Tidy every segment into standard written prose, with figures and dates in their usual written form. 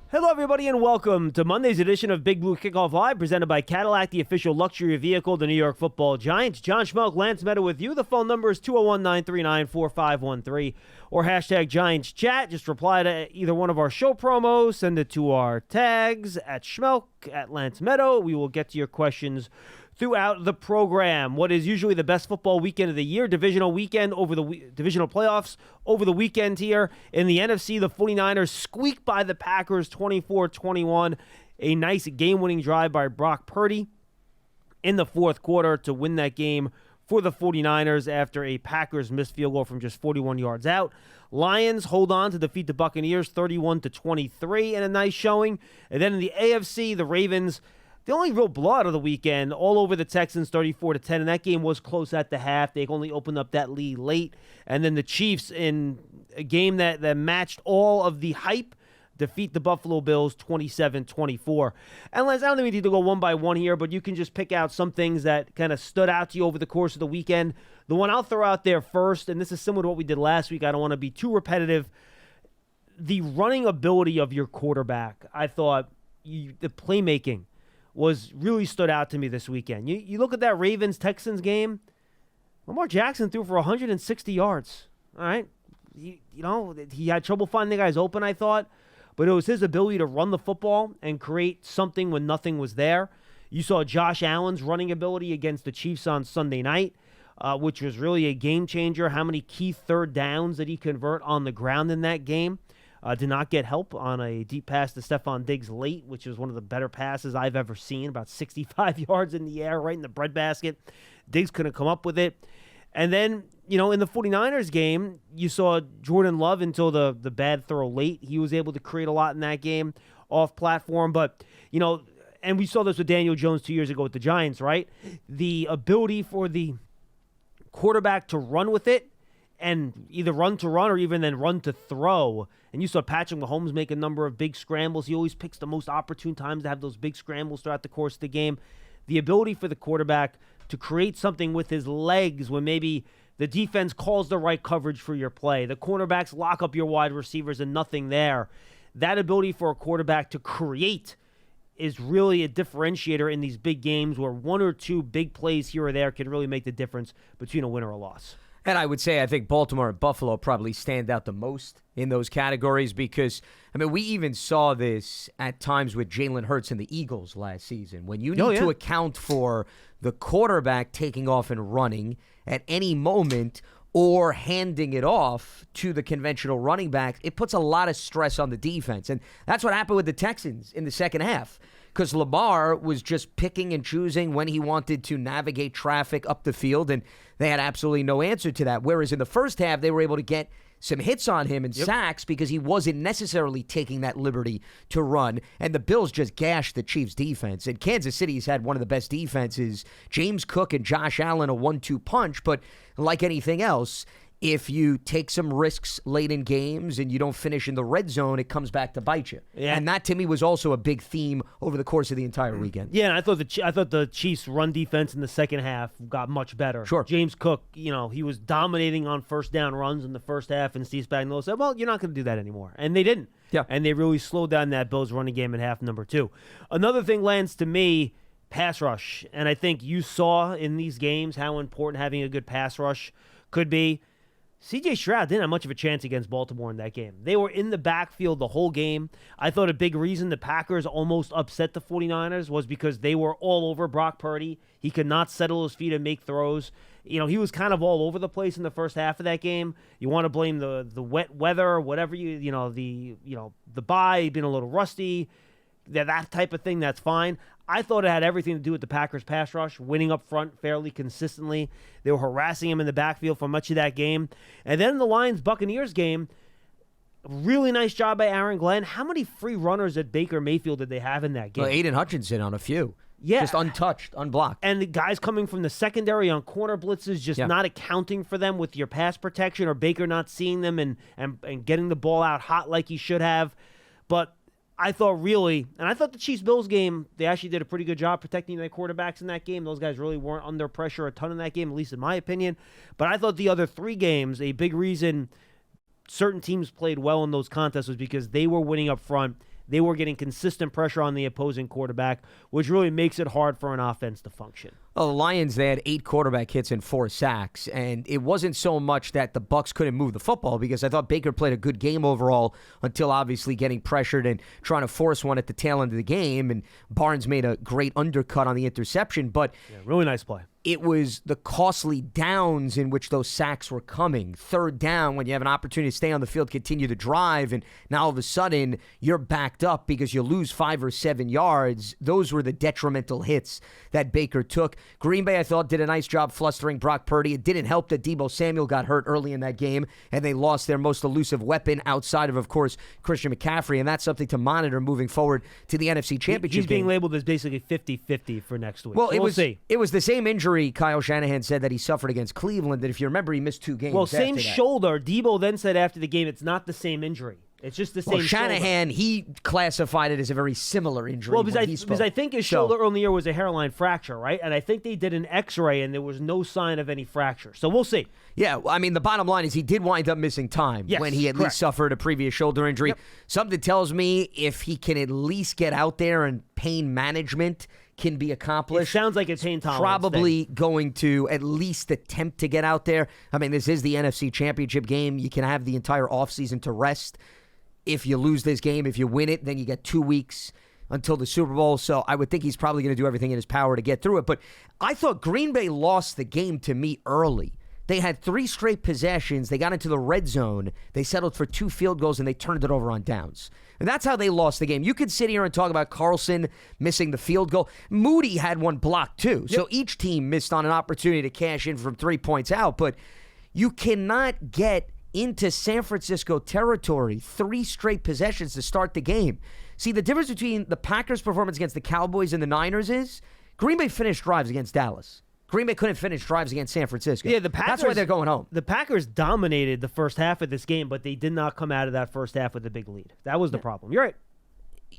Hello, everybody, and welcome to Monday's edition of Big Blue Kickoff Live, presented by Cadillac, the official luxury vehicle of the New York Football Giants. John Schmeelk, Lance Medow with you. The phone number is 201-939-4513 or hashtag Giants Chat. Just reply to either one of our show promos, send it to our tags at Schmeelk, at Lance Medow. We will get to your questions throughout the program. What is usually the best football weekend of the year, divisional weekend over the divisional playoffs over the weekend here. In the NFC, the 49ers squeaked by the Packers 24-21. A nice game-winning drive by Brock Purdy in the fourth quarter to win that game for the 49ers after a Packers missed field goal from just 41 yards out. Lions hold on to defeat the Buccaneers 31-23 in a nice showing. And then in the AFC, the Ravens, the only real blowout of the weekend, all over the Texans 34-10, and that game was close at the half. They only opened up that lead late. And then the Chiefs, in a game that matched all of the hype, defeat the Buffalo Bills 27-24. And Les, I don't think we need to go one by one here, but you can just pick out some things that kind of stood out to you over the course of the weekend. The one I'll throw out there first, and this is similar to what we did last week, I don't want to be too repetitive, the running ability of your quarterback. I thought the playmaking was really stood out to me this weekend. You look at that Ravens-Texans game, Lamar Jackson threw for 160 yards. All right? He had trouble finding the guys open, I thought, but it was his ability to run the football and create something when nothing was there. You saw Josh Allen's running ability against the Chiefs on Sunday night, which was really a game changer. How many key third downs did he convert on the ground in that game? Did not get help on a deep pass to Stephon Diggs late, which was one of the better passes I've ever seen, about 65 yards in the air, right in the breadbasket. Diggs couldn't come up with it. And then, in the 49ers game, you saw Jordan Love until the bad throw late. He was able to create a lot in that game off platform. But, and we saw this with Daniel Jones 2 years ago with the Giants, right? The ability for the quarterback to run with it, and either run to run or even then run to throw. And you saw Patrick Mahomes make a number of big scrambles. He always picks the most opportune times to have those big scrambles throughout the course of the game. The ability for the quarterback to create something with his legs when maybe the defense calls the right coverage for your play. The cornerbacks lock up your wide receivers and nothing there. That ability for a quarterback to create is really a differentiator in these big games where one or two big plays here or there can really make the difference between a win or a loss. And I would say I think Baltimore and Buffalo probably stand out the most in those categories because, we even saw this at times with Jalen Hurts and the Eagles last season. When you need to account for the quarterback taking off and running at any moment or handing it off to the conventional running back, it puts a lot of stress on the defense. And that's what happened with the Texans in the second half. Because Lamar was just picking and choosing when he wanted to navigate traffic up the field, and they had absolutely no answer to that. Whereas in the first half, they were able to get some hits on him and sacks because he wasn't necessarily taking that liberty to run. And the Bills just gashed the Chiefs' defense. And Kansas City's had one of the best defenses. James Cook and Josh Allen, a 1-2 punch. But like anything else, if you take some risks late in games and you don't finish in the red zone, it comes back to bite you. Yeah. And that, to me, was also a big theme over the course of the entire weekend. Yeah, and I thought the Chiefs' run defense in the second half got much better. Sure. James Cook, he was dominating on first down runs in the first half, and Steve Spagnuolo said, well, you're not going to do that anymore. And they didn't. Yeah. And they really slowed down that Bills running game in half number 2. Another thing, Lance, to me, pass rush. And I think you saw in these games how important having a good pass rush could be. C.J. Stroud didn't have much of a chance against Baltimore in that game. They were in the backfield the whole game. I thought a big reason the Packers almost upset the 49ers was because they were all over Brock Purdy. He could not settle his feet and make throws. He was kind of all over the place in the first half of that game. You want to blame the wet weather or whatever, the bye, being a little rusty, that type of thing, that's fine. I thought it had everything to do with the Packers' pass rush, winning up front fairly consistently. They were harassing him in the backfield for much of that game. And then in the Lions-Buccaneers game, really nice job by Aaron Glenn. How many free runners at Baker Mayfield did they have in that game? Well, Aiden Hutchinson on a few. Yeah. Just untouched, unblocked. And the guys coming from the secondary on corner blitzes, just not accounting for them with your pass protection, or Baker not seeing them and getting the ball out hot like he should have. But I thought the Chiefs-Bills game, they actually did a pretty good job protecting their quarterbacks in that game. Those guys really weren't under pressure a ton in that game, at least in my opinion. But I thought the other 3 games, a big reason certain teams played well in those contests was because they were winning up front. They were getting consistent pressure on the opposing quarterback, which really makes it hard for an offense to function. Well, the Lions, they had 8 quarterback hits and 4 sacks, and it wasn't so much that the Bucs couldn't move the football, because I thought Baker played a good game overall until obviously getting pressured and trying to force one at the tail end of the game, and Barnes made a great undercut on the interception, but really nice play. It was the costly downs in which those sacks were coming. 3rd down, when you have an opportunity to stay on the field, continue to drive, and now all of a sudden you're backed up because you lose 5 or 7 yards. Those were the detrimental hits that Baker took. Green Bay, I thought, did a nice job flustering Brock Purdy. It didn't help that Deebo Samuel got hurt early in that game, and they lost their most elusive weapon outside of course, Christian McCaffrey, and that's something to monitor moving forward to the NFC Championship He's being game. labeled as basically 50-50 for next week. Well, so we'll see. It was the same injury Kyle Shanahan said that he suffered against Cleveland, that if you remember, he missed 2 games. Well, same after that. shoulder. Deebo then said after the game, it's not the same injury. It's just the same Shanahan, shoulder. he classified it as a very similar injury. Well, because I think his shoulder earlier in the year was a hairline fracture, right? And I think they did an X-ray, and there was no sign of any fracture. So we'll see. Yeah, I mean, the bottom line is he did wind up missing time when he at least suffered a previous shoulder injury. Yep. Something tells me if he can at least get out there and pain management can be accomplished. It sounds like it's pain tolerance. Probably going to at least attempt to get out there. I mean, this is the NFC Championship game. You can have the entire offseason to rest. If you lose this game, if you win it, then you get 2 weeks until the Super Bowl. So I would think he's probably going to do everything in his power to get through it. But I thought Green Bay lost the game to me early. They had 3 straight possessions. They got into the red zone. They settled for 2 field goals, and they turned it over on downs. And that's how they lost the game. You could sit here and talk about Carlson missing the field goal. Moody had one blocked, too. Yep. So each team missed on an opportunity to cash in from 3 points out. But you cannot get into San Francisco territory 3 straight possessions to start the game. See, the difference between the Packers' performance against the Cowboys and the Niners is Green Bay finished drives against Dallas. Green Bay couldn't finish drives against San Francisco. Yeah, the Packers, that's why they're going home. The Packers dominated the first half of this game, but they did not come out of that first half with a big lead. That was the problem. You're right.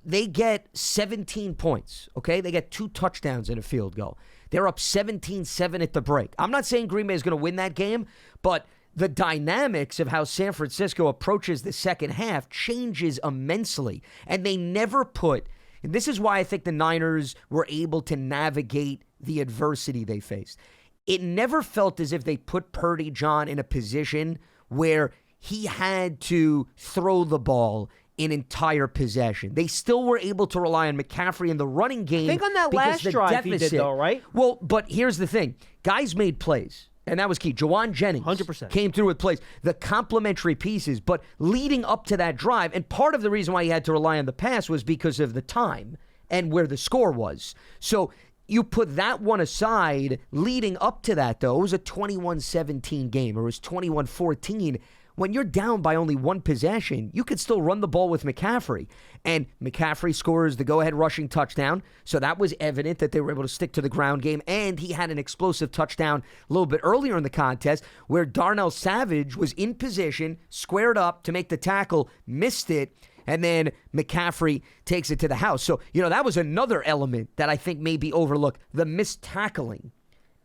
They get 17 points, okay? They get 2 touchdowns and a field goal. They're up 17-7 at the break. I'm not saying Green Bay is going to win that game, but the dynamics of how San Francisco approaches the second half changes immensely. And they never put, and this is why I think the Niners were able to navigate the adversity they faced. It never felt as if they put Purdy, John, in a position where he had to throw the ball in entire possession. They still were able to rely on McCaffrey in the running game. I think on that last drive he did, though, right? Well, but here's the thing. Guys made plays. And that was key. Jawan Jennings 100%. came through with plays. The complementary pieces, but leading up to that drive, and part of the reason why he had to rely on the pass was because of the time and where the score was. So you put that one aside. Leading up to that, though, it was a 21-17 game, or it was 21-14. When you're down by only 1 possession, you could still run the ball with McCaffrey. And McCaffrey scores the go-ahead rushing touchdown, so that was evident that they were able to stick to the ground game. And he had an explosive touchdown a little bit earlier in the contest where Darnell Savage was in position, squared up to make the tackle, missed it, and then McCaffrey takes it to the house. So, that was another element that I think may be overlooked. The missed tackling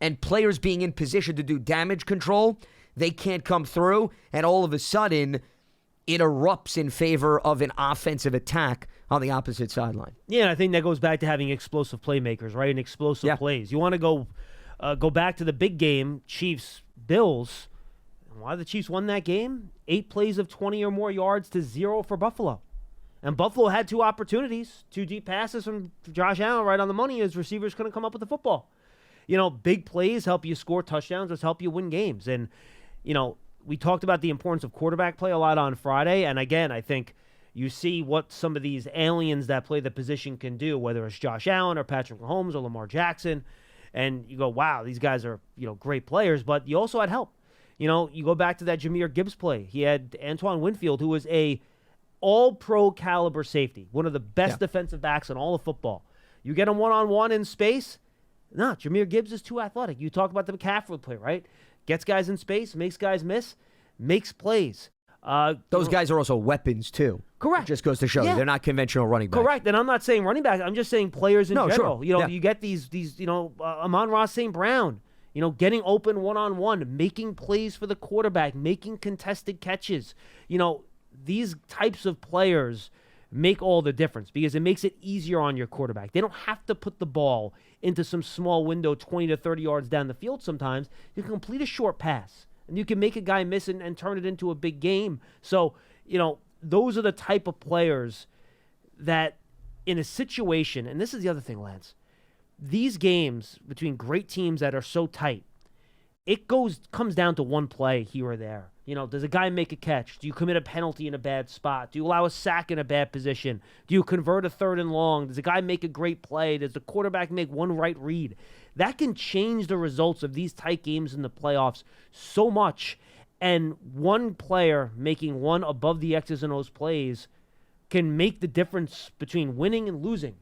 and players being in position to do damage control. They can't come through, and all of a sudden, it erupts in favor of an offensive attack on the opposite sideline. Yeah, and I think that goes back to having explosive playmakers, right? And explosive plays. You want to go back to the big game, Chiefs-Bills. Why the Chiefs won that game? 8 plays of 20 or more yards to 0 for Buffalo. And Buffalo had 2 opportunities, 2 deep passes from Josh Allen right on the money. His receivers couldn't come up with the football. Big plays help you score touchdowns, which help you win games. And we talked about the importance of quarterback play a lot on Friday. And again, I think you see what some of these aliens that play the position can do, whether it's Josh Allen or Patrick Mahomes or Lamar Jackson. And you go, wow, these guys are, great players. But you also had help. You go back to that Jahmyr Gibbs play. He had Antoine Winfield, who was a all-pro caliber safety, one of the best defensive backs in all of football. You get him one-on-one in space. No, Jahmyr Gibbs is too athletic. You talk about the McCaffrey play, right? Gets guys in space, makes guys miss, makes plays. Those guys are also weapons, too. Correct. It just goes to show you they're not conventional running backs. Correct. And I'm not saying running back. I'm just saying players in general. Sure. You get these Amon-Ra St. Brown, getting open one-on-one, making plays for the quarterback, making contested catches. These types of players make all the difference because it makes it easier on your quarterback. They don't have to put the ball into some small window 20 to 30 yards down the field sometimes. You can complete a short pass, and you can make a guy miss and turn it into a big game. So, those are the type of players that in a situation, and this is the other thing, Lance, these games between great teams that are so tight, it comes down to one play here or there. Does a guy make a catch? Do you commit a penalty in a bad spot? Do you allow a sack in a bad position? Do you convert a 3rd and long? Does a guy make a great play? Does the quarterback make one right read? That can change the results of these tight games in the playoffs so much. And one player making one above the X's and O's plays can make the difference between winning and losing,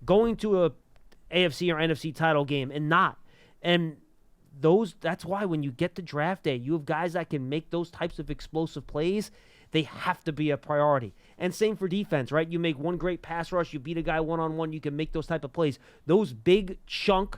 going to a AFC or NFC title game and not. And that's why when you get to draft day, you have guys that can make those types of explosive plays. They have to be a priority. And same for defense, right? You make one great pass rush, you beat a guy one-on-one, you can make those type of plays. Those big chunk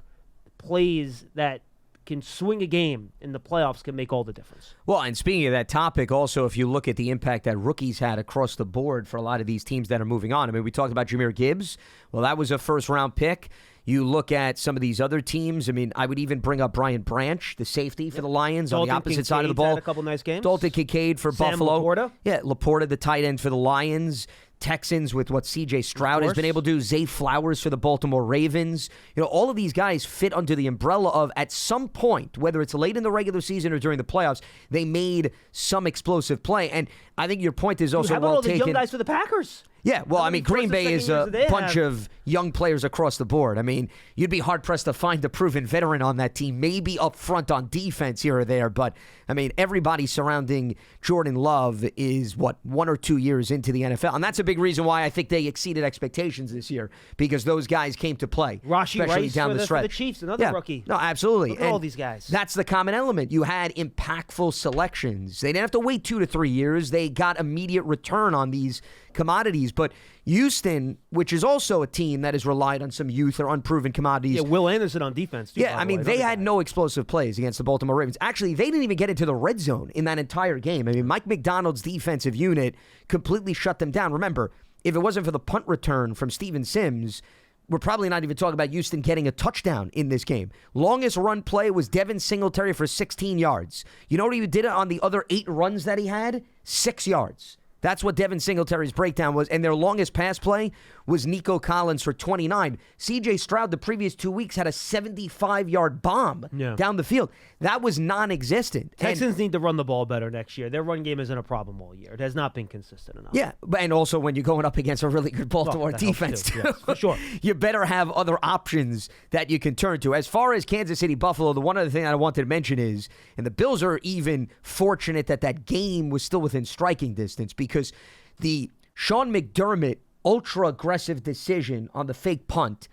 plays that can swing a game in the playoffs can make all the difference. Well, and speaking of that topic, also, if you look at the impact that rookies had across the board for a lot of these teams that are moving on. I mean, we talked about Jahmyr Gibbs. Well, that was a first-round pick. You look at some of these other teams. I mean, I would even bring up Brian Branch, the safety for the Lions, on the opposite side of the ball. Had a couple nice games. Dalton Kincaid for Buffalo. Laporta. Yeah, Laporta, the tight end for the Lions. Texans with what C.J. Stroud has been able to do. Zay Flowers for the Baltimore Ravens. All of these guys fit under the umbrella of, at some point, whether it's late in the regular season or during the playoffs, they made some explosive play. And I think your point is also well taken. How about all the young guys for the Packers? Yeah, well, I mean, Green Bay is a bunch of young players across the board. I mean, you'd be hard-pressed to find a proven veteran on that team, maybe up front on defense here or there. But, I mean, everybody surrounding Jordan Love is, 1 or 2 years into the NFL. And that's a big reason why I think they exceeded expectations this year, because those guys came to play, Rashee especially Rice down for the stretch. For the Chiefs, another rookie. No, absolutely. Look at all these guys. That's the common element. You had impactful selections. They didn't have to wait 2 to 3 years. They got immediate return on these commodities. But Houston, which is also a team that has relied on some youth or unproven commodities. Yeah, Will Anderson on defense, too. Yeah, I mean, they had no explosive plays against the Baltimore Ravens. Actually, they didn't even get into the red zone in that entire game. I mean, Mike McDonald's defensive unit completely shut them down. Remember, if it wasn't for the punt return from Steven Sims, we're probably not even talking about Houston getting a touchdown in this game. Longest run play was Devin Singletary for 16 yards. You know what he did on the other 8 runs that he had? 6 yards. That's what Devin Singletary's breakdown was. And their longest pass play was Nico Collins for 29. C.J. Stroud the previous 2 weeks had a 75-yard bomb down the field. That was non-existent. Texans need to run the ball better next year. Their run game isn't a problem all year. It has not been consistent enough. Yeah, and also when you're going up against a really good Baltimore defense, too. Yes, for sure. You better have other options that you can turn to. As far as Kansas City, Buffalo, the one other thing I wanted to mention is, and the Bills are even fortunate that game was still within striking distance, because the Sean McDermott ultra-aggressive decision on the fake punt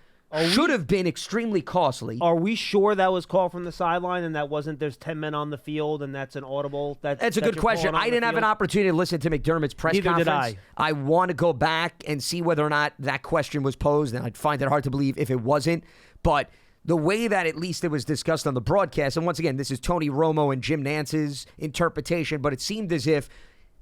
should have been extremely costly. Are we sure that was called from the sideline and that wasn't there's 10 men on the field and that's an audible? That's a good question. I didn't have an opportunity to listen to McDermott's press conference. Neither did I want to go back and see whether or not that question was posed, and I'd find it hard to believe if it wasn't. But the way that at least it was discussed on the broadcast, and once again, this is Tony Romo and Jim Nance's interpretation, but it seemed as if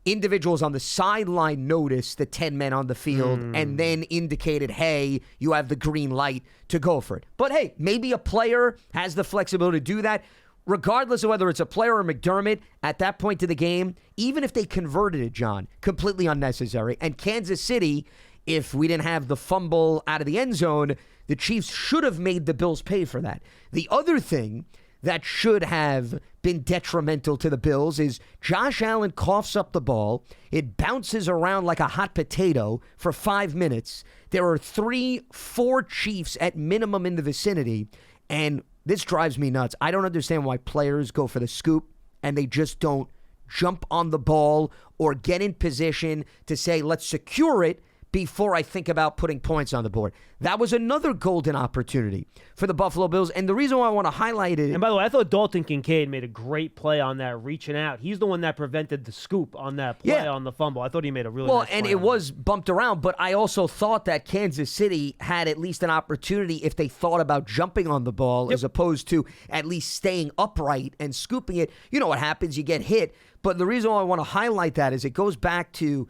individuals on the sideline noticed the 10 men on the field and then indicated, hey, you have the green light to go for it. But hey, maybe a player has the flexibility to do that. Regardless of whether it's a player or McDermott, at that point of the game, even if they converted it, John, completely unnecessary. And Kansas City, if we didn't have the fumble out of the end zone, the Chiefs should have made the Bills pay for that. The other thing that should have been detrimental to the Bills is Josh Allen coughs up the ball. It bounces around like a hot potato for 5 minutes. There are 3-4 Chiefs at minimum in the vicinity, and this drives me nuts. I don't understand why players go for the scoop and they just don't jump on the ball or get in position to say, let's secure it before I think about putting points on the board. That was another golden opportunity for the Buffalo Bills. And the reason why I want to highlight it... And by the way, I thought Dalton Kincaid made a great play on that, reaching out. He's the one that prevented the scoop on that play on the fumble. I thought he made a really nice play. Well, and it was bumped around, but I also thought that Kansas City had at least an opportunity if they thought about jumping on the ball as opposed to at least staying upright and scooping it. You know what happens, you get hit. But the reason why I want to highlight that is it goes back to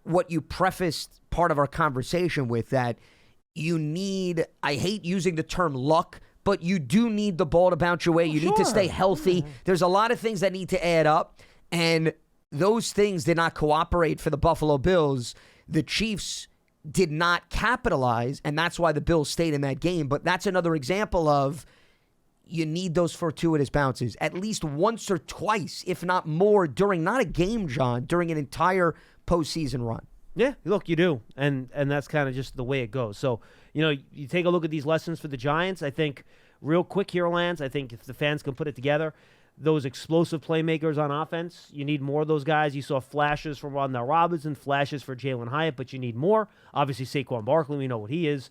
what you prefaced part of our conversation with, that you need, I hate using the term luck, but you do need the ball to bounce your way. You need to stay healthy. There's a lot of things that need to add up, and those things did not cooperate for the Buffalo Bills. The Chiefs did not capitalize, and that's why the Bills stayed in that game. But that's another example of you need those fortuitous bounces at least once or twice, if not more, during not a game, John, during an entire postseason run. Yeah, look, you do, and that's kind of just the way it goes. So, you take a look at these lessons for the Giants. I think real quick here, Lance, I think if the fans can put it together, those explosive playmakers on offense, you need more of those guys. You saw flashes from Rondell Robinson, flashes for Jalen Hyatt, but you need more. Obviously, Saquon Barkley, we know what he is.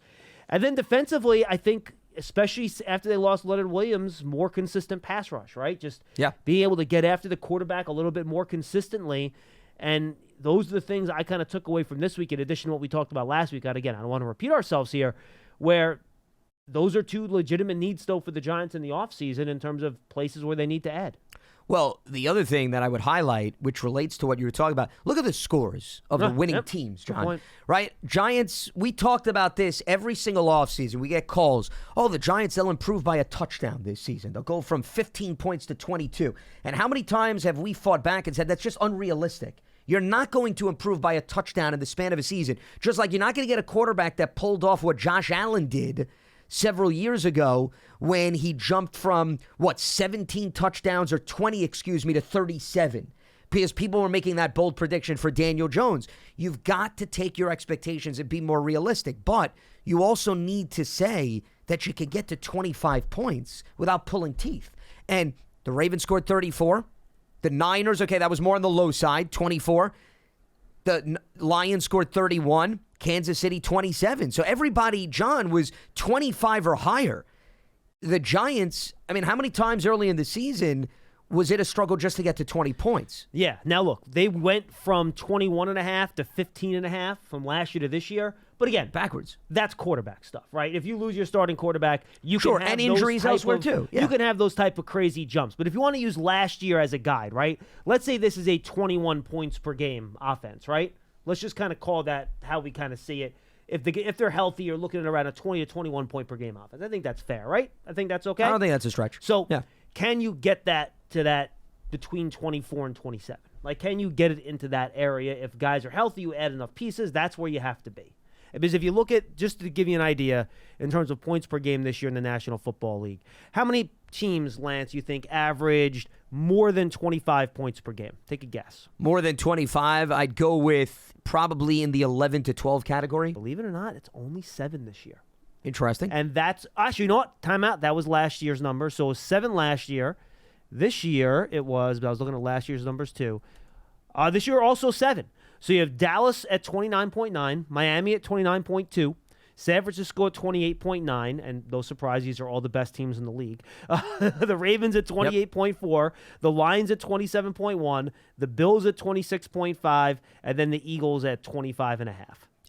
And then defensively, I think, especially after they lost Leonard Williams, more consistent pass rush, right? Just being able to get after the quarterback a little bit more consistently. And those are the things I kind of took away from this week, in addition to what we talked about last week. And again, I don't want to repeat ourselves here, where those are two legitimate needs still for the Giants in the offseason in terms of places where they need to add. Well, the other thing that I would highlight, which relates to what you were talking about, look at the scores of the winning teams, John. Right? Giants, we talked about this every single offseason. We get calls, the Giants, they'll improve by a touchdown this season. They'll go from 15 points to 22. And how many times have we fought back and said that's just unrealistic? You're not going to improve by a touchdown in the span of a season. Just like you're not going to get a quarterback that pulled off what Josh Allen did several years ago when he jumped from, 17 touchdowns or 20, to 37. Because people were making that bold prediction for Daniel Jones. You've got to take your expectations and be more realistic. But you also need to say that you can get to 25 points without pulling teeth. And the Ravens scored 34. The Niners, that was more on the low side, 24. The Lions scored 31. Kansas City, 27. So everybody, John, was 25 or higher. The Giants, how many times early in the season was it a struggle just to get to 20 points? Yeah. Now, look, they went from 21.5 to 15.5 from last year to this year. But again, backwards. That's quarterback stuff, right? If you lose your starting quarterback, you can have and injuries elsewhere too. Yeah. You can have those type of crazy jumps. But if you want to use last year as a guide, right? Let's say this is a 21 points per game offense, right? Let's just kind of call that how we kind of see it. If they're healthy, you're looking at around a 20 to 21 point per game offense. I think that's fair, right? I think that's okay. I don't think that's a stretch. So can you get that to that between 24 and 27? Like, can you get it into that area? If guys are healthy, you add enough pieces, that's where you have to be. Because if you look at, just to give you an idea, in terms of points per game this year in the National Football League, how many teams, Lance, you think averaged more than 25 points per game? Take a guess. More than 25, I'd go with probably in the 11 to 12 category. Believe it or not, it's only 7 this year. Interesting. And that's, actually, you know what? Time out. That was last year's number. So it was 7 last year. This year it was, but I was looking at last year's numbers too. This year also 7. So you have Dallas at 29.9, Miami at 29.2, San Francisco at 28.9, and no surprise, these are all the best teams in the league. The Ravens at 28.4, the Lions at 27.1, the Bills at 26.5, and then the Eagles at 25.5.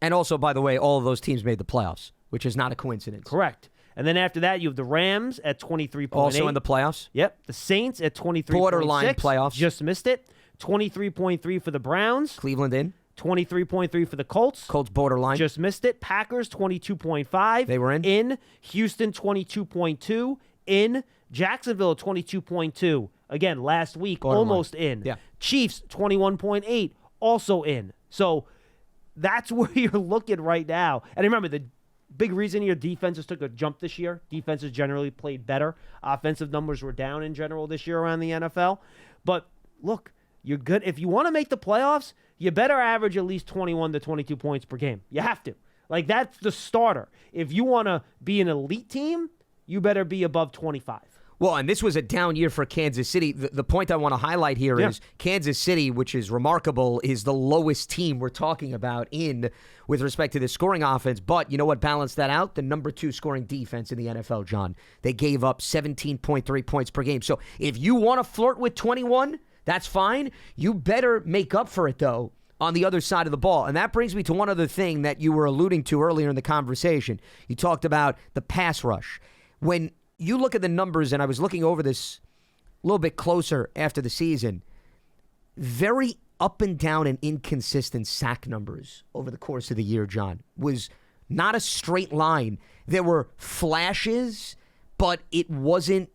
And also, by the way, all of those teams made the playoffs, which is not a coincidence. Correct. And then after that, you have the Rams at 23.8. Also in the playoffs? Yep. The Saints at 23.6. Borderline playoffs. Just missed it. 23.3 for the Browns. Cleveland in. 23.3 for the Colts. Colts borderline. Just missed it. Packers 22.5. They were in. In. Houston 22.2. In. Jacksonville 22.2. Again, last week, borderline. Almost in. Yeah. Chiefs 21.8. Also in. So that's where you're looking right now. And remember, the big reason your defenses took a jump this year. Defenses generally played better. Offensive numbers were down in general this year around the NFL. But look, you're good. If you want to make the playoffs, you better average at least 21 to 22 points per game. You have to. Like, that's the starter. If you want to be an elite team, you better be above 25. Well, and this was a down year for Kansas City. The point I want to highlight here is Kansas City, which is remarkable, is the lowest team we're talking about in with respect to the scoring offense. But you know what balanced that out? The number 2 scoring defense in the NFL, John. They gave up 17.3 points per game. So if you want to flirt with 21, that's fine. You better make up for it, though, on the other side of the ball. And that brings me to one other thing that you were alluding to earlier in the conversation. You talked about the pass rush. When you look at the numbers, and I was looking over this a little bit closer after the season, very up and down and inconsistent sack numbers over the course of the year, John, was not a straight line. There were flashes, but it wasn't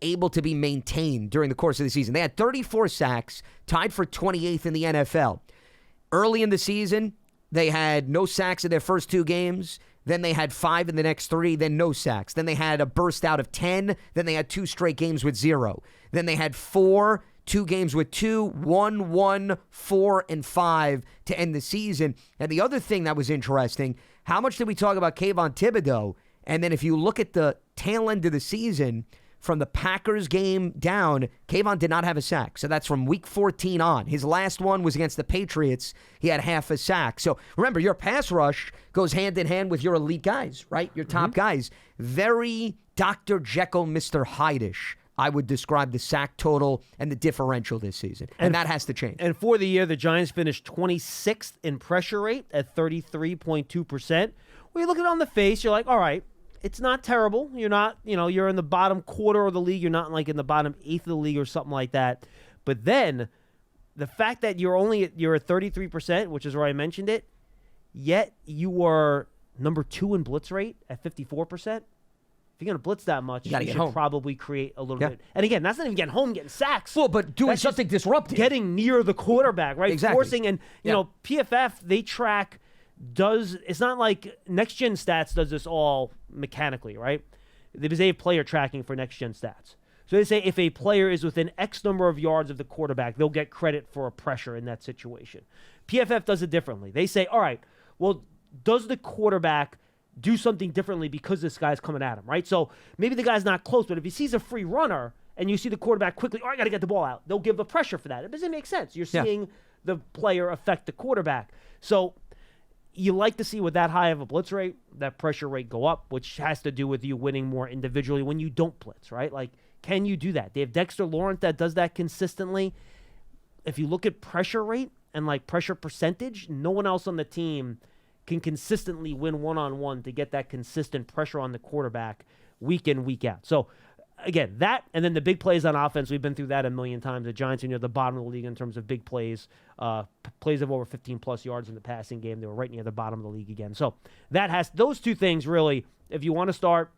able to be maintained during the course of the season. They had 34 sacks, tied for 28th in the NFL. Early in the season, they had no sacks in their first 2 games. Then they had 5 in the next 3, then no sacks. Then they had a burst out of 10. Then they had 2 straight games with 0. Then they had 4, 2 games with 2, 1, 1, 4, and 5 to end the season. And the other thing that was interesting, how much did we talk about Kayvon Thibodeau? And then if you look at the tail end of the season, from the Packers game down, Kayvon did not have a sack. So that's from week 14 on. His last one was against the Patriots. He had half a sack. So remember, your pass rush goes hand in hand with your elite guys, right? Your top guys. Very Dr. Jekyll, Mr. Hyde-ish, I would describe the sack total and the differential this season. And that has to change. And for the year, the Giants finished 26th in pressure rate at 33.2%. When you look at it on the face, you're like, all right, it's not terrible. You're not, you're in the bottom quarter of the league. You're not like in the bottom 8th of the league or something like that. But then the fact that you're at 33%, which is where I mentioned it, yet you were number 2 in blitz rate at 54%. If you're going to blitz that much, you should probably create a little bit. And again, that's not even getting home, getting sacks. Well, but doing something disruptive. Getting near the quarterback, right? Exactly. Forcing, and, PFF, they track... it's not like Next Gen Stats does this all mechanically, right? They have player tracking for Next Gen Stats. So they say if a player is within X number of yards of the quarterback, they'll get credit for a pressure in that situation. PFF does it differently. They say, all right, well, does the quarterback do something differently because this guy's coming at him, right? So maybe the guy's not close, but if he sees a free runner and you see the quarterback quickly, I got to get the ball out, they'll give the pressure for that. It doesn't make sense. You're seeing the player affect the quarterback. So you like to see with that high of a blitz rate, that pressure rate go up, which has to do with you winning more individually when you don't blitz, right? Like, can you do that? They have Dexter Lawrence that does that consistently. If you look at pressure rate and like pressure percentage, no one else on the team can consistently win one-on-one to get that consistent pressure on the quarterback week in, week out. So again, that, and then the big plays on offense, we've been through that a million times. The Giants are near the bottom of the league in terms of big plays. Plays of over 15-plus yards in the passing game. They were right near the bottom of the league again. So that has those two things really, if you want to start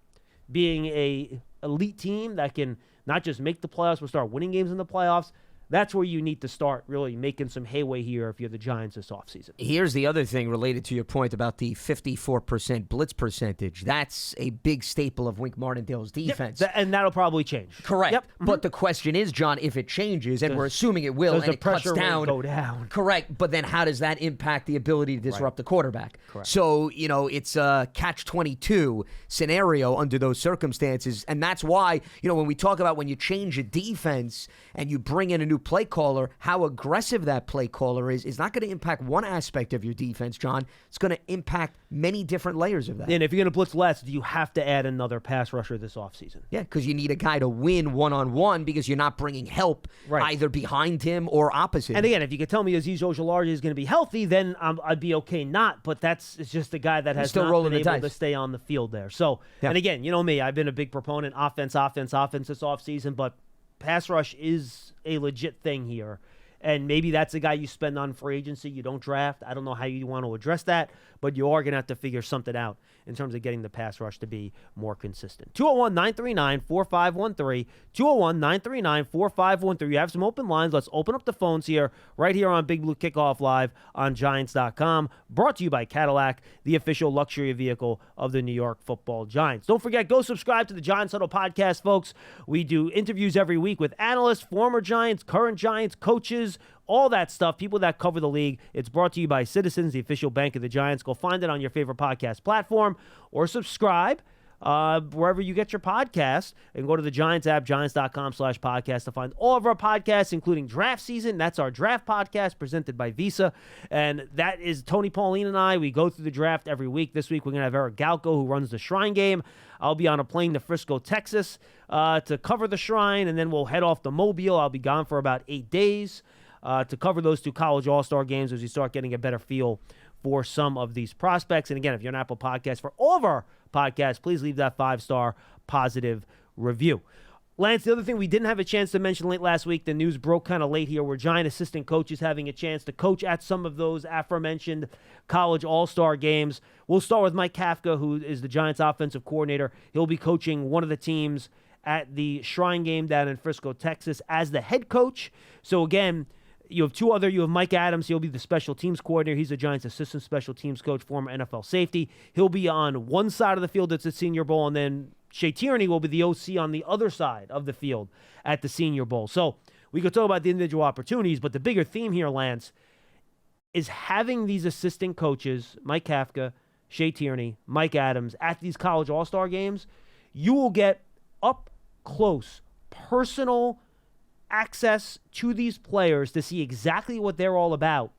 being a elite team that can not just make the playoffs, but start winning games in the playoffs, that's where you need to start really making some headway here if you're the Giants this offseason. Here's the other thing related to your point about the 54% blitz percentage. That's a big staple of Wink Martindale's defense. Yep, and that'll probably change. Correct. Yep. But the question is, John, if it changes, and we're assuming it will, and the it cuts pressure down. Go down. Correct. But then how does that impact the ability to disrupt the quarterback? Correct. So, it's a catch-22 scenario under those circumstances. And that's why, when we talk about when you change a defense and you bring in a new play caller, how aggressive that play caller is not going to impact one aspect of your defense, John. It's going to impact many different layers of that. And if you're going to blitz less, do you have to add another pass rusher this offseason? Yeah, because you need a guy to win one-on-one because you're not bringing help either behind him or opposite. And again, if you could tell me Azeez Ojulari is going to be healthy, then I'd be okay not. But it's just a guy that has still not rolling been the able dice to stay on the field there. So, and again, you know me, I've been a big proponent, offense this offseason, but pass rush is a legit thing here. And maybe that's a guy you spend on free agency, you don't draft. I don't know how you want to address that, but you are going to have to figure something out in terms of getting the pass rush to be more consistent. 201-939-4513, 201-939-4513. You have some open lines. Let's open up the phones here, right here on Big Blue Kickoff Live on Giants.com. Brought to you by Cadillac, the official luxury vehicle of the New York Football Giants. Don't forget, go subscribe to the Giants Huddle podcast, folks. We do interviews every week with analysts, former Giants, current Giants, coaches, all that stuff, people that cover the league. It's brought to you by Citizens, the official bank of the Giants. Go find it on your favorite podcast platform or subscribe wherever you get your podcasts, and go to the Giants app, giants.com/podcast, to find all of our podcasts, including Draft Season. That's our draft podcast presented by Visa. And that is Tony Pauline and I. We go through the draft every week. This week, we're going to have Eric Galko, who runs the Shrine Game. I'll be on a plane to Frisco, Texas, to cover the Shrine, and then we'll head off to Mobile. I'll be gone for about 8 days to cover those two college all-star games as we start getting a better feel for some of these prospects. And again, if you're an Apple Podcast, for all of our podcasts, please leave that 5-star positive review. Lance, the other thing we didn't have a chance to mention late last week, the news broke kind of late here, were Giant assistant coaches having a chance to coach at some of those aforementioned college all-star games. We'll start with Mike Kafka, who is the Giants' offensive coordinator. He'll be coaching one of the teams at the Shrine game down in Frisco, Texas, as the head coach. So, again, you have Mike Adams. He'll be the special teams coordinator. He's the Giants' assistant special teams coach, former NFL safety. He'll be on one side of the field at the Senior Bowl, and then Shea Tierney will be the OC on the other side of the field at the Senior Bowl. So we could talk about the individual opportunities, but the bigger theme here, Lance, is having these assistant coaches, Mike Kafka, Shea Tierney, Mike Adams, at these college all-star games. You will get up close, personal access to these players to see exactly what they're all about.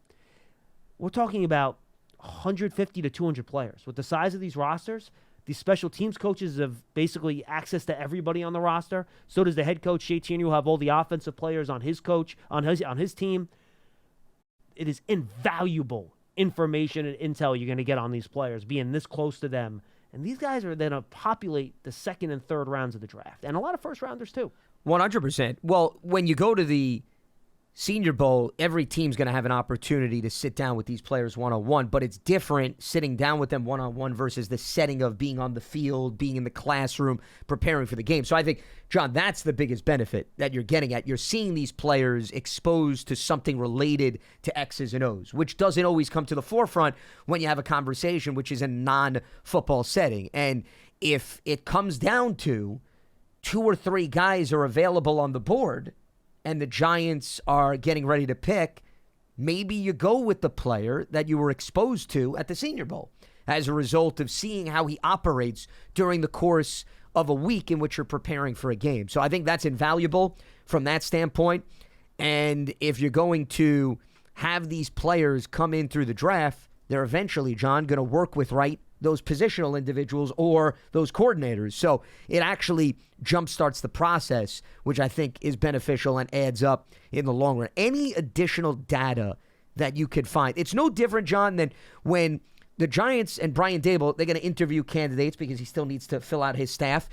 We're talking about 150 to 200 players. With the size of these rosters, these special teams coaches have basically access to everybody on the roster. So does the head coach, Shea Tierney, will have all the offensive players on his team. It is invaluable information and intel you're going to get on these players, being this close to them. And these guys are going to populate the second and third rounds of the draft, and a lot of first-rounders too. 100%. Well, when you go to the Senior Bowl, every team's going to have an opportunity to sit down with these players one-on-one, but it's different sitting down with them one-on-one versus the setting of being on the field, being in the classroom, preparing for the game. So I think, John, that's the biggest benefit that you're getting at. You're seeing these players exposed to something related to X's and O's, which doesn't always come to the forefront when you have a conversation which is a non-football setting. And if it comes down to 2 or 3 guys are available on the board and the Giants are getting ready to pick, maybe you go with the player that you were exposed to at the Senior Bowl as a result of seeing how he operates during the course of a week in which you're preparing for a game. So I think that's invaluable from that standpoint. And if you're going to have these players come in through the draft, they're eventually, John, going to work with, those positional individuals or those coordinators. So it actually jumpstarts the process, which I think is beneficial and adds up in the long run. Any additional data that you could find. It's no different, John, than when the Giants and Brian Daboll, they're going to interview candidates because he still needs to fill out his staff.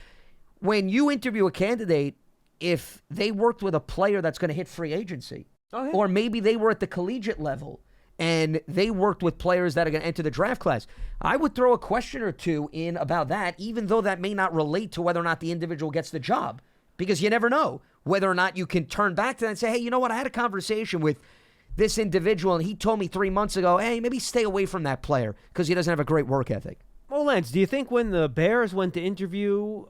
When you interview a candidate, if they worked with a player that's going to hit free agency, or maybe they were at the collegiate level and they worked with players that are going to enter the draft class, I would throw a question or two in about that, even though that may not relate to whether or not the individual gets the job, because you never know whether or not you can turn back to that and say, hey, you know what, I had a conversation with this individual and he told me 3 months ago, hey, maybe stay away from that player because he doesn't have a great work ethic. Well, Lance, do you think when the Bears went to interview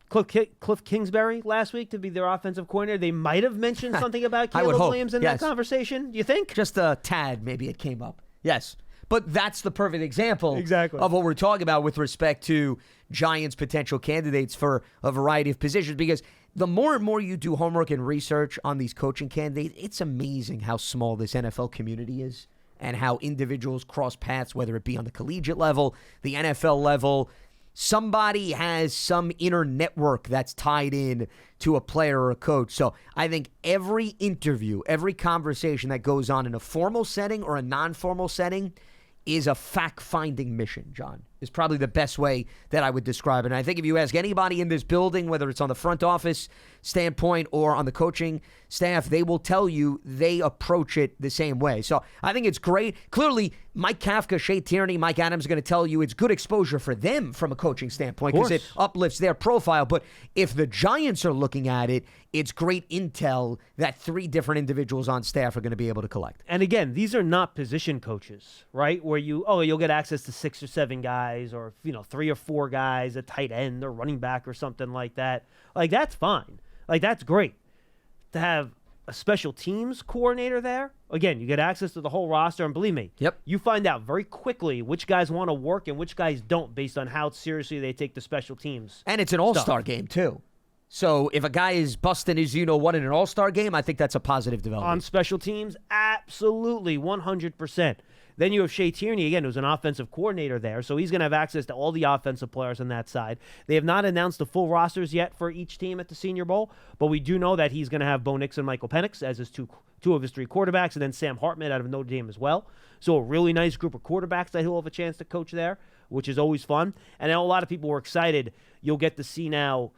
Cliff Kingsbury last week to be their offensive coordinator, they might have mentioned something about Caleb Williams in that conversation? Do you think? Just a tad, maybe it came up. Yes. But that's the perfect example of what we're talking about with respect to Giants' potential candidates for a variety of positions, because the more and more you do homework and research on these coaching candidates, it's amazing how small this NFL community is and how individuals cross paths, whether it be on the collegiate level, the NFL level. Somebody has some inner network that's tied in to a player or a coach. So I think every interview, every conversation that goes on in a formal setting or a non-formal setting is a fact-finding mission, John, is probably the best way that I would describe it. And I think if you ask anybody in this building, whether it's on the front office standpoint or on the coaching staff, they will tell you they approach it the same way. So I think it's great. Clearly, Mike Kafka, Shea Tierney, Mike Adams are going to tell you it's good exposure for them from a coaching standpoint because it uplifts their profile. But if the Giants are looking at it, it's great intel that 3 different individuals on staff are going to be able to collect. And again, these are not position coaches, right? Where you'll get access to 6 or 7 guys or 3 or 4 guys, a tight end or running back or something like that. Like, that's fine. Like, that's great. To have a special teams coordinator there, again, you get access to the whole roster, and believe me, you find out very quickly which guys want to work and which guys don't based on how seriously they take the special teams. And it's an all-star game, too. So if a guy is busting his what in an all-star game, I think that's a positive development. On special teams, absolutely, 100%. Then you have Shea Tierney, again, who's an offensive coordinator there, so he's going to have access to all the offensive players on that side. They have not announced the full rosters yet for each team at the Senior Bowl, but we do know that he's going to have Bo Nix and Michael Penix as his two of his 3 quarterbacks, and then Sam Hartman out of Notre Dame as well. So a really nice group of quarterbacks that he'll have a chance to coach there, which is always fun. And now a lot of people were excited. You'll get to see now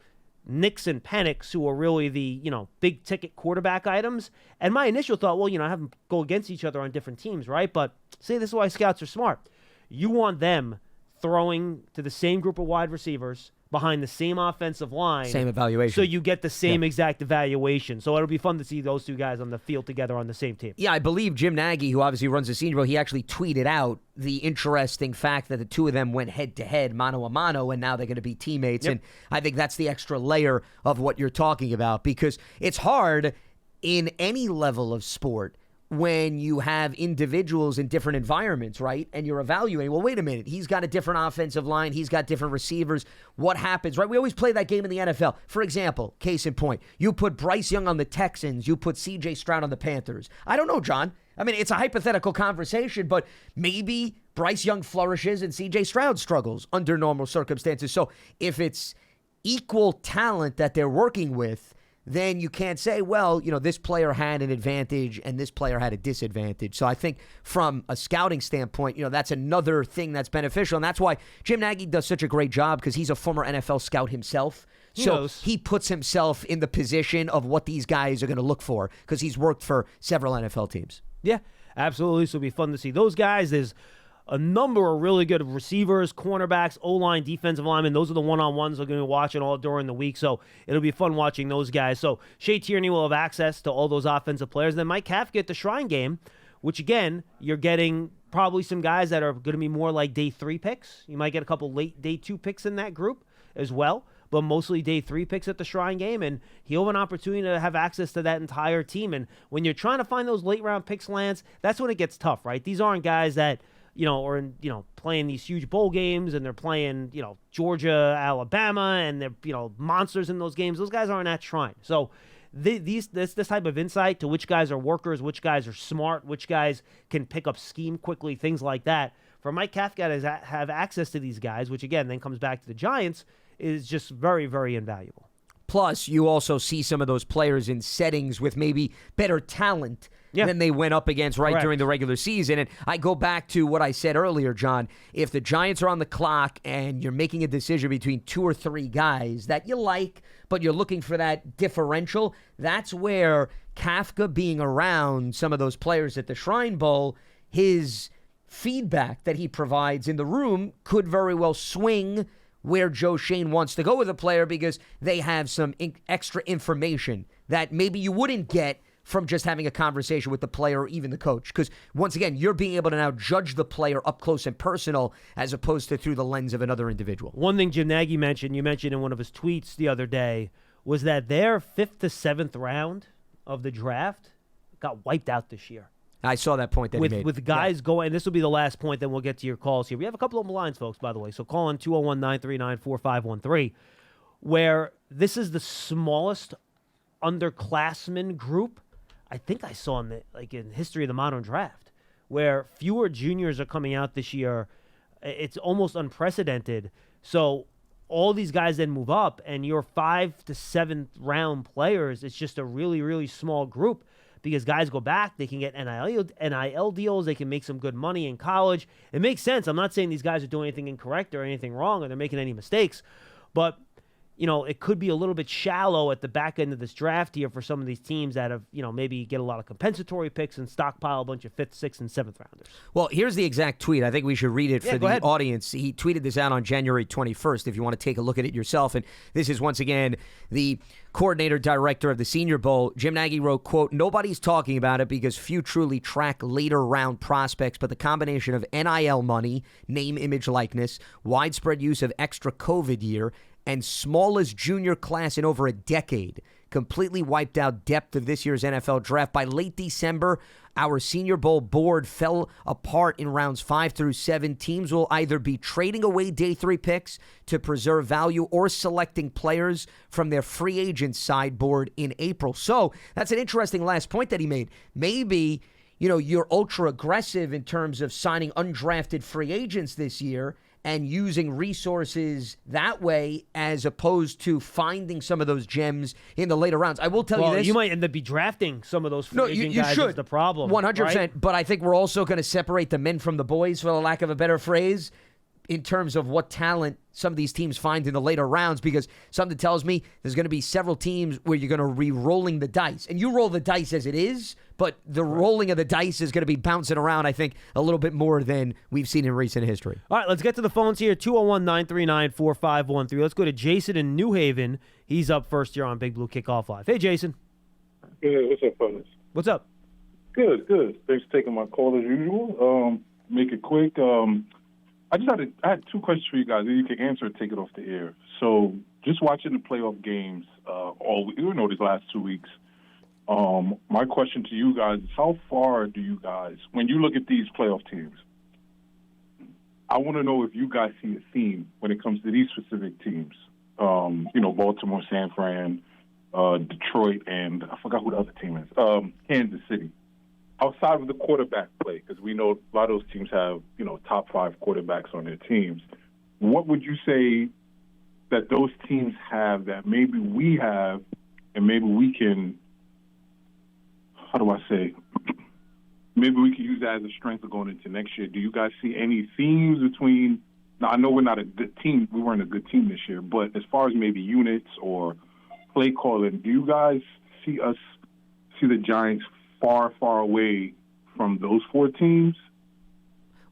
Nix and Penix, who are really the, big ticket quarterback items. And my initial thought, well, have them go against each other on different teams, right? But see, this is why scouts are smart. You want them throwing to the same group of wide receivers behind the same offensive line. Same evaluation. So you get the same exact evaluation. So it'll be fun to see those two guys on the field together on the same team. Yeah, I believe Jim Nagy, who obviously runs the Senior Bowl, he actually tweeted out the interesting fact that the two of them went head-to-head, mano-a-mano, and now they're going to be teammates. Yep. And I think that's the extra layer of what you're talking about, because it's hard in any level of sport when you have individuals in different environments, right? And you're evaluating, well, wait a minute, he's got a different offensive line, he's got different receivers. What happens, right? We always play that game in the NFL. For example, case in point, you put Bryce Young on the Texans, you put C.J. Stroud on the Panthers. I don't know, John. I mean, it's a hypothetical conversation, but maybe Bryce Young flourishes and C.J. Stroud struggles under normal circumstances. So if it's equal talent that they're working with, then you can't say, well, this player had an advantage and this player had a disadvantage. So I think from a scouting standpoint, that's another thing that's beneficial. And that's why Jim Nagy does such a great job, because he's a former NFL scout himself. So he puts himself in the position of what these guys are going to look for, because he's worked for several NFL teams. Yeah, absolutely. So it'll be fun to see those guys. There's a number of really good receivers, cornerbacks, O-line, defensive linemen. Those are the one-on-ones we're going to be watching all during the week. So it'll be fun watching those guys. So Shea Tierney will have access to all those offensive players. And then Mike Kafka at the Shrine Game, which, again, you're getting probably some guys that are going to be more like day 3 picks. You might get a couple late day 2 picks in that group as well, but mostly day 3 picks at the Shrine Game. And he'll have an opportunity to have access to that entire team. And when you're trying to find those late-round picks, Lance, that's when it gets tough, right? These aren't guys that or in, playing these huge bowl games, and they're playing, Georgia, Alabama, and they're, monsters in those games. Those guys aren't at Shrine. So this type of insight to which guys are workers, which guys are smart, which guys can pick up scheme quickly, things like that. For Mike Kafka to have access to these guys, which again then comes back to the Giants, is just very, very invaluable. Plus, you also see some of those players in settings with maybe better talent than they went up against during the regular season. And I go back to what I said earlier, John. If the Giants are on the clock and you're making a decision between 2 or 3 guys that you like, but you're looking for that differential, that's where Kafka being around some of those players at the Shrine Bowl, his feedback that he provides in the room could very well swing where Joe Schoen wants to go with a player, because they have some extra information that maybe you wouldn't get from just having a conversation with the player or even the coach. Because, once again, you're being able to now judge the player up close and personal as opposed to through the lens of another individual. One thing Jim Nagy mentioned, you mentioned in one of his tweets the other day, was that their 5th to 7th round of the draft got wiped out this year. I saw that point that he made. With guys going, and this will be the last point, then we'll get to your calls here. We have a couple of lines, folks, by the way. So call in 201-939-4513, where this is the smallest underclassmen group I think I saw in history of the modern draft, where fewer juniors are coming out this year. It's almost unprecedented. So all these guys then move up, and your 5th to 7th round players, it's just a really, really small group, because guys go back, they can get NIL deals, they can make some good money in college. It makes sense. I'm not saying these guys are doing anything incorrect or anything wrong or they're making any mistakes, but it could be a little bit shallow at the back end of this draft here for some of these teams that have, maybe get a lot of compensatory picks and stockpile a bunch of 5th, 6th, and 7th rounders. Well, here's the exact tweet. I think we should read it for the audience. He tweeted this out on January 21st if you want to take a look at it yourself. And this is, once again, the coordinator director of the Senior Bowl. Jim Nagy wrote, quote, "Nobody's talking about it because few truly track later round prospects, but the combination of NIL money, name, image, likeness, widespread use of extra COVID year, and smallest junior class in over a decade completely wiped out depth of this year's NFL draft. By late December, our Senior Bowl board fell apart in rounds 5 through 7. Teams will either be trading away day 3 picks to preserve value or selecting players from their free agent sideboard in April." So that's an interesting last point that he made. Maybe, you're ultra aggressive in terms of signing undrafted free agents this year and using resources that way as opposed to finding some of those gems in the later rounds. I will tell you this. You might end up be drafting some of those free agent guys. Should. Is the problem. 100%. Right? But I think we're also going to separate the men from the boys, for the lack of a better phrase. in terms of what talent some of these teams find in the later rounds, because something tells me there's going to be several teams where you're going to be rolling the dice. And you roll the dice as it is, but the rolling of the dice is going to be bouncing around, I think, a little bit more than we've seen in recent history. All right, let's get to the phones here, 201-939-4513. Let's go to Jason in New Haven. He's up first here on Big Blue Kickoff Live. Hey, Jason. Hey, what's up, fellas? What's up? Good. Thanks for taking my call as usual. Make it quick. I had two questions for you guys. You can answer or take it off the air. So, just watching the playoff games these last 2 weeks. My question to you guys is, how far do you guys, when you look at these playoff teams, I want to know if you guys see a theme when it comes to these specific teams. Baltimore, San Fran, Detroit, and I forgot who the other team is, Kansas City. Outside of the quarterback play, because we know a lot of those teams have, top 5 quarterbacks on their teams, what would you say that those teams have that maybe we have and maybe we can, maybe we can use that as a strength going into next year? Do you guys see any themes between, now I know we're not a good team, we weren't a good team this year, but as far as maybe units or play calling, do you guys see the Giants far, far away from those 4 teams?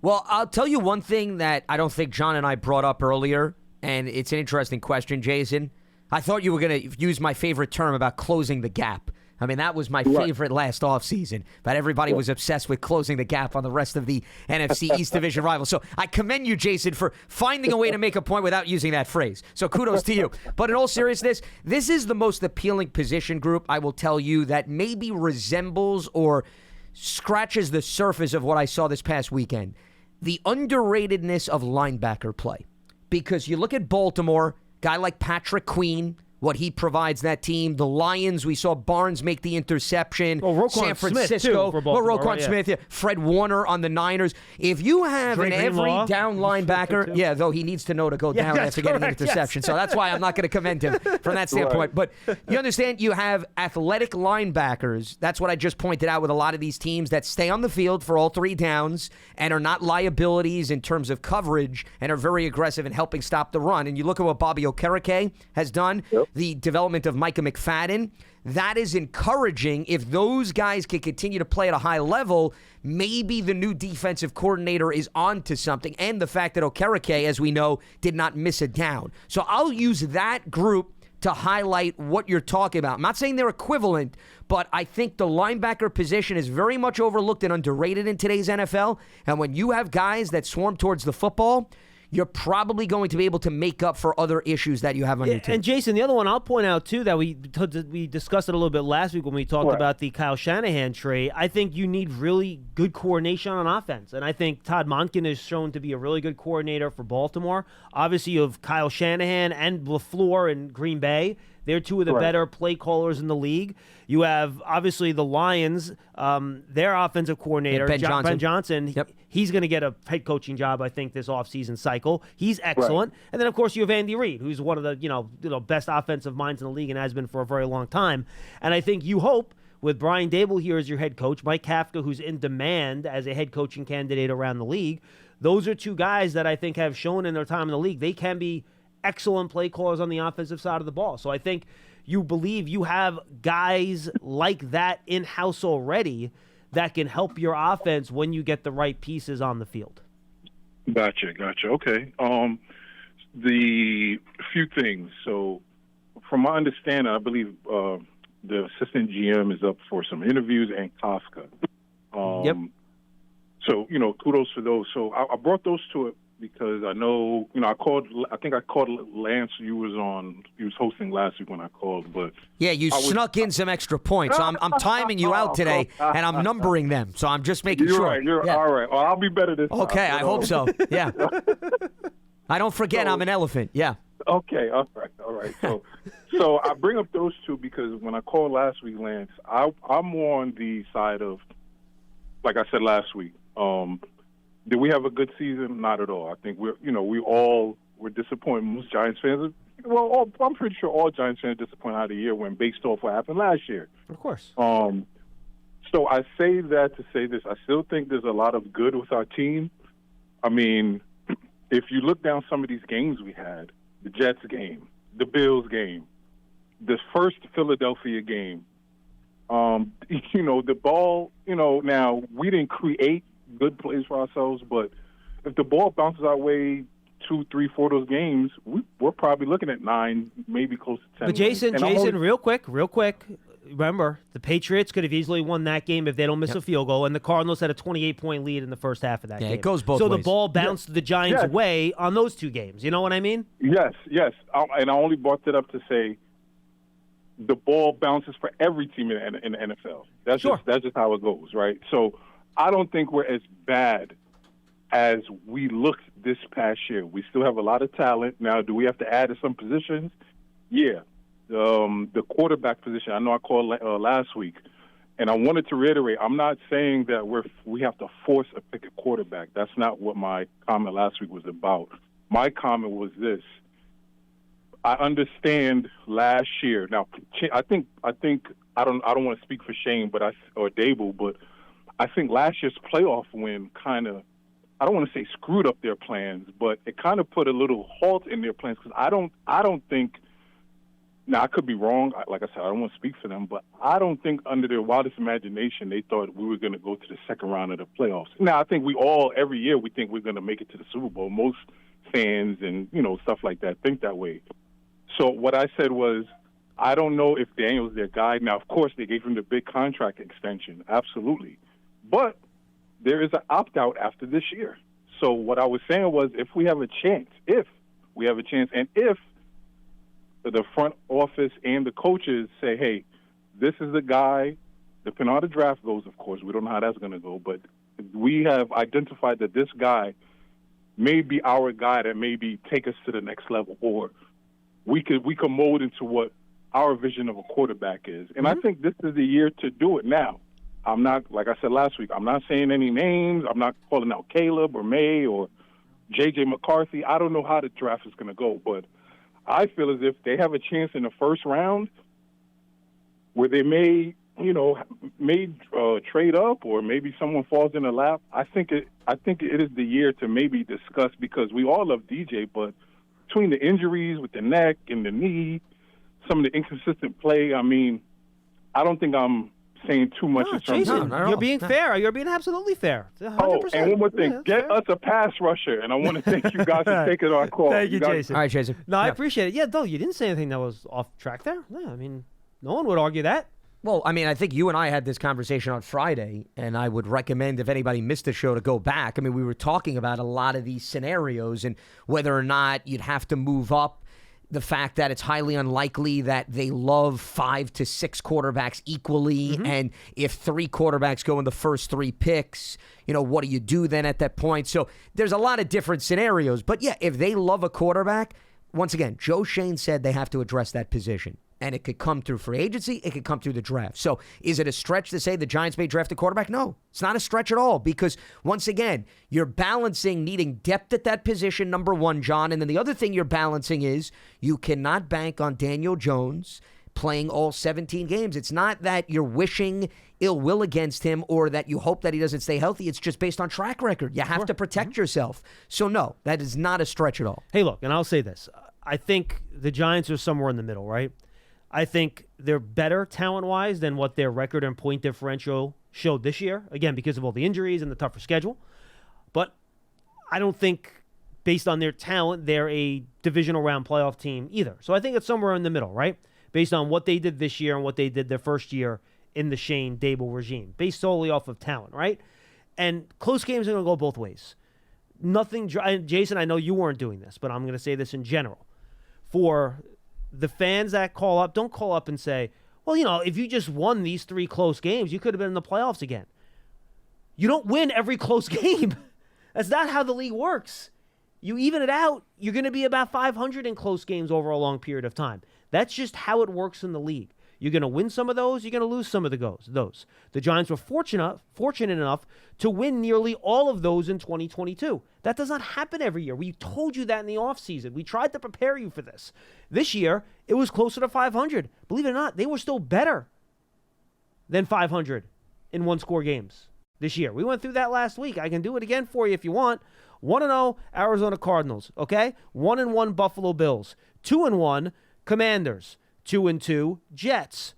Well, I'll tell you one thing that I don't think John and I brought up earlier, and it's an interesting question, Jason. I thought you were going to use my favorite term about closing the gap. I mean, that was my favorite last offseason, but everybody was obsessed with closing the gap on the rest of the NFC East Division rivals. So I commend you, Jason, for finding a way to make a point without using that phrase. So kudos to you. But in all seriousness, this is the most appealing position group, I will tell you, that maybe resembles or scratches the surface of what I saw this past weekend. The underratedness of linebacker play. Because you look at Baltimore, guy like Patrick Queen, what he provides that team. The Lions, we saw Barnes make the interception. San Francisco, Roquan Smith, yeah. Fred Warner on the Niners. If you have an every down linebacker, though he needs to know to go down after getting an interception. Yes. So that's why I'm not going to commend him from that standpoint. Right. But you understand, you have athletic linebackers. That's what I just pointed out with a lot of these teams that stay on the field for all 3 downs and are not liabilities in terms of coverage and are very aggressive in helping stop the run. And you look at what Bobby Okereke has done. Yep. The development of Micah McFadden, that is encouraging. If those guys can continue to play at a high level, maybe the new defensive coordinator is onto something. And the fact that Okereke, as we know, did not miss a down. So I'll use that group to highlight what you're talking about. I'm not saying they're equivalent, but I think the linebacker position is very much overlooked and underrated in today's NFL. And when you have guys that swarm towards the football, you're probably going to be able to make up for other issues that you have on your team. And Jason, the other one I'll point out, too, that we discussed it a little bit last week when we talked about the Kyle Shanahan trade. I think you need really good coordination on offense. And I think Todd Monken is shown to be a really good coordinator for Baltimore. Obviously, you have Kyle Shanahan and LaFleur in Green Bay. They're 2 of the better play callers in the league. You have, obviously, the Lions, their offensive coordinator, Ben Johnson. Yep. He's going to get a head coaching job, I think, this offseason cycle. He's excellent. Right. And then, of course, you have Andy Reid, who's one of the best offensive minds in the league and has been for a very long time. And I think you hope, with Brian Dable here as your head coach, Mike Kafka, who's in demand as a head coaching candidate around the league, those are 2 guys that I think have shown in their time in the league they can be excellent play callers on the offensive side of the ball. So I think you believe you have guys like that in-house already that can help your offense when you get the right pieces on the field. Gotcha. Okay. The few things. So from my understanding, I believe the assistant GM is up for some interviews, and Kafka. Yep. So, kudos for those. So I brought those to it because I know, I think I called Lance. He was hosting last week when I called, but yeah, you snuck in some extra points. So I'm timing you out today, and I'm numbering them. So I'm just making sure. Right, you're all right. Well, I'll be better this time. Okay, I hope so. Yeah. I don't forget I'm an elephant. Yeah. Okay. All right. So I bring up those 2 because when I called last week, Lance, I'm more on the side of, like I said last week. Did we have a good season? Not at all. I think we're disappointed. Most Giants fans, I'm pretty sure all Giants fans are disappointed how the year went based off what happened last year. Of course. So I say that to say this. I still think there's a lot of good with our team. I mean, if you look down some of these games we had, the Jets game, the Bills game, the first Philadelphia game, the ball, now we didn't create good plays for ourselves, but if the ball bounces our way 2, 3, 4 of those games, we're probably looking at 9, maybe close to 10. But Jason, real quick. Remember, the Patriots could have easily won that game if they don't miss a field goal, and the Cardinals had a 28-point lead in the first half of that game. Yeah, it goes both ways. So the ball bounced the Giants' way on those 2 games. You know what I mean? Yes. And I only brought that up to say the ball bounces for every team in the NFL. That's just how it goes, right? So I don't think we're as bad as we looked this past year. We still have a lot of talent. Now, do we have to add to some positions? Yeah. The quarterback position, I know I called last week, and I wanted to reiterate, I'm not saying that we have to force a pick at quarterback. That's not what my comment last week was about. My comment was this. I understand last year. Now, I think I don't want to speak for Shane or Dable, but I think last year's playoff win kind of, I don't want to say screwed up their plans, but it kind of put a little halt in their plans because I don't think. Now, I could be wrong. Like I said, I don't want to speak for them, but I don't think under their wildest imagination they thought we were going to go to the second round of the playoffs. Now, I think every year we think we're going to make it to the Super Bowl. Most fans and, stuff like that think that way. So what I said was, I don't know if Daniel's their guy. Now, of course, they gave him the big contract extension. Absolutely. But there is an opt-out after this year. So what I was saying was if we have a chance, and if the front office and the coaches say, hey, this is the guy, depending on how the draft goes, of course, we don't know how that's going to go, but we have identified that this guy may be our guy that maybe take us to the next level, or we could mold into what our vision of a quarterback is. And I think this is the year to do it now. I'm not, like I said last week, I'm not saying any names. I'm not calling out Caleb or May or J.J. McCarthy. I don't know how the draft is going to go, but I feel as if they have a chance in the first round where they may trade up or maybe someone falls in the lap. I think it is the year to maybe discuss, because we all love DJ, but between the injuries with the neck and the knee, some of the inconsistent play, I mean, I don't think I'm saying too much in terms Jason, of... you're being fair. You're being absolutely fair. 100%. And one more thing. Get us a pass rusher, and I want to thank you guys for taking our call. Thank you, Jason. All right, Jason. No, I appreciate it. Yeah, though, you didn't say anything that was off track there. Yeah, I mean, no one would argue that. Well, I mean, I think you and I had this conversation on Friday, and I would recommend if anybody missed the show to go back. I mean, we were talking about a lot of these scenarios and whether or not you'd have to move up, the fact that it's highly unlikely that they love 5 to 6 quarterbacks equally. And if 3 quarterbacks go in the first 3 picks, what do you do then at that point? So there's a lot of different scenarios. But yeah, if they love a quarterback, once again, Joe Shane said they have to address that position. And it could come through free agency. It could come through the draft. So is it a stretch to say the Giants may draft a quarterback? No, it's not a stretch at all, because once again, you're balancing needing depth at that position, number one, John. And then the other thing you're balancing is you cannot bank on Daniel Jones playing all 17 games. It's not that you're wishing ill will against him or that you hope that he doesn't stay healthy. It's just based on track record. You have to protect yourself. So no, that is not a stretch at all. Hey, look, and I'll say this. I think the Giants are somewhere in the middle, right? I think they're better talent-wise than what their record and point differential showed this year, again, because of all the injuries and the tougher schedule. But I don't think, based on their talent, they're a divisional round playoff team either. So I think it's somewhere in the middle, right? Based on what they did this year and what they did their first year in the Shane Dable regime, based solely off of talent, right? And close games are going to go both ways. Jason, I know you weren't doing this, but I'm going to say this in general. For the fans that call up, don't call up and say, well, if you just won these 3 close games, you could have been in the playoffs again. You don't win every close game. That's not how the league works. You even it out, you're going to be about 500 in close games over a long period of time. That's just how it works in the league. You're going to win some of those, you're going to lose some of those. The Giants were fortunate enough to win nearly all of those in 2022. That does not happen every year. We told you that in the offseason. We tried to prepare you for this. This year, it was closer to 500. Believe it or not, they were still better than 500 in one-score games this year. We went through that last week. I can do it again for you if you want. 1-0 Arizona Cardinals, okay? 1-1 Buffalo Bills. 2-1 Commanders. 2-2 Jets.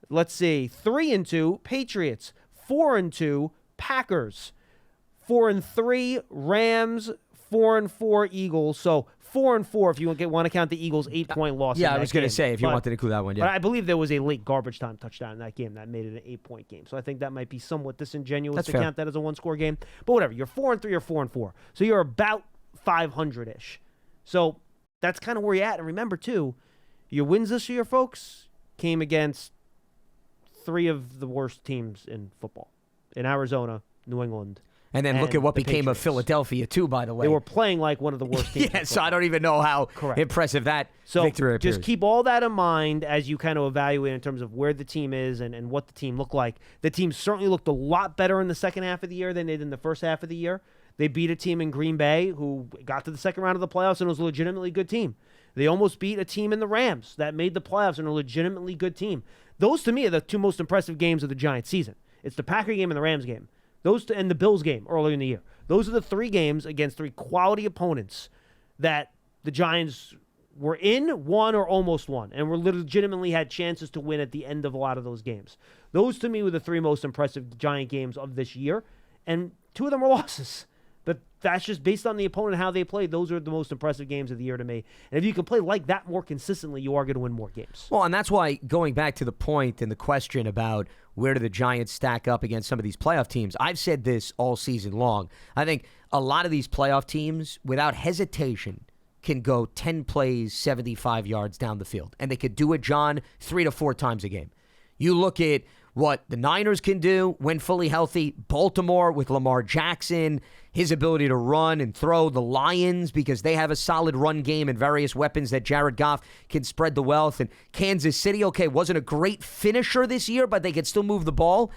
Let's see, 3-2 Patriots. 4-2 Packers. 4-3 Rams. 4-4 Eagles. So 4-4 if you want to count the Eagles' 8-point loss. Yeah, I was going to say if you wanted to include that one. Yeah, but I believe there was a late garbage time touchdown in that game that made it an 8-point game. So I think that might be somewhat disingenuous to count that as a one-score game. But whatever, you're 4-3 or 4-4, so you're about 500-ish. So that's kind of where you're at. And remember too, your wins this year, folks, came against 3 of the worst teams in football: in Arizona, New England. And then look at what became Patriots. of Philadelphia, too, by the way. They were playing like one of the worst teams. Yeah, so I don't even know how impressive that victory appears. Just keep all that in mind as you kind of evaluate in terms of where the team is and what the team looked like. The team certainly looked a lot better in the second half of the year than they did in the first half of the year. They beat a team in Green Bay who got to the second round of the playoffs and was a legitimately good team. They almost beat a team in the Rams that made the playoffs and a legitimately good team. Those, to me, are the 2 most impressive games of the Giants season. It's the Packer game and the Rams game. And the Bills game earlier in the year. Those are the 3 games against 3 quality opponents that the Giants were in, won, or almost won, and were legitimately had chances to win at the end of a lot of those games. Those, to me, were the 3 most impressive Giant games of this year, and 2 of them were losses. But that's just based on the opponent and how they played. Those are the most impressive games of the year to me. And if you can play like that more consistently, you are going to win more games. Well, and that's why, going back to the point and the question about where do the Giants stack up against some of these playoff teams, I've said this all season long. I think a lot of these playoff teams, without hesitation, can go 10 plays, 75 yards down the field. And they could do it, John, 3 to 4 times a game. You look at what the Niners can do when fully healthy, Baltimore with Lamar Jackson, his ability to run and throw, the Lions because they have a solid run game and various weapons that Jared Goff can spread the wealth, and Kansas City, okay, wasn't a great finisher this year, but they could still move the ball.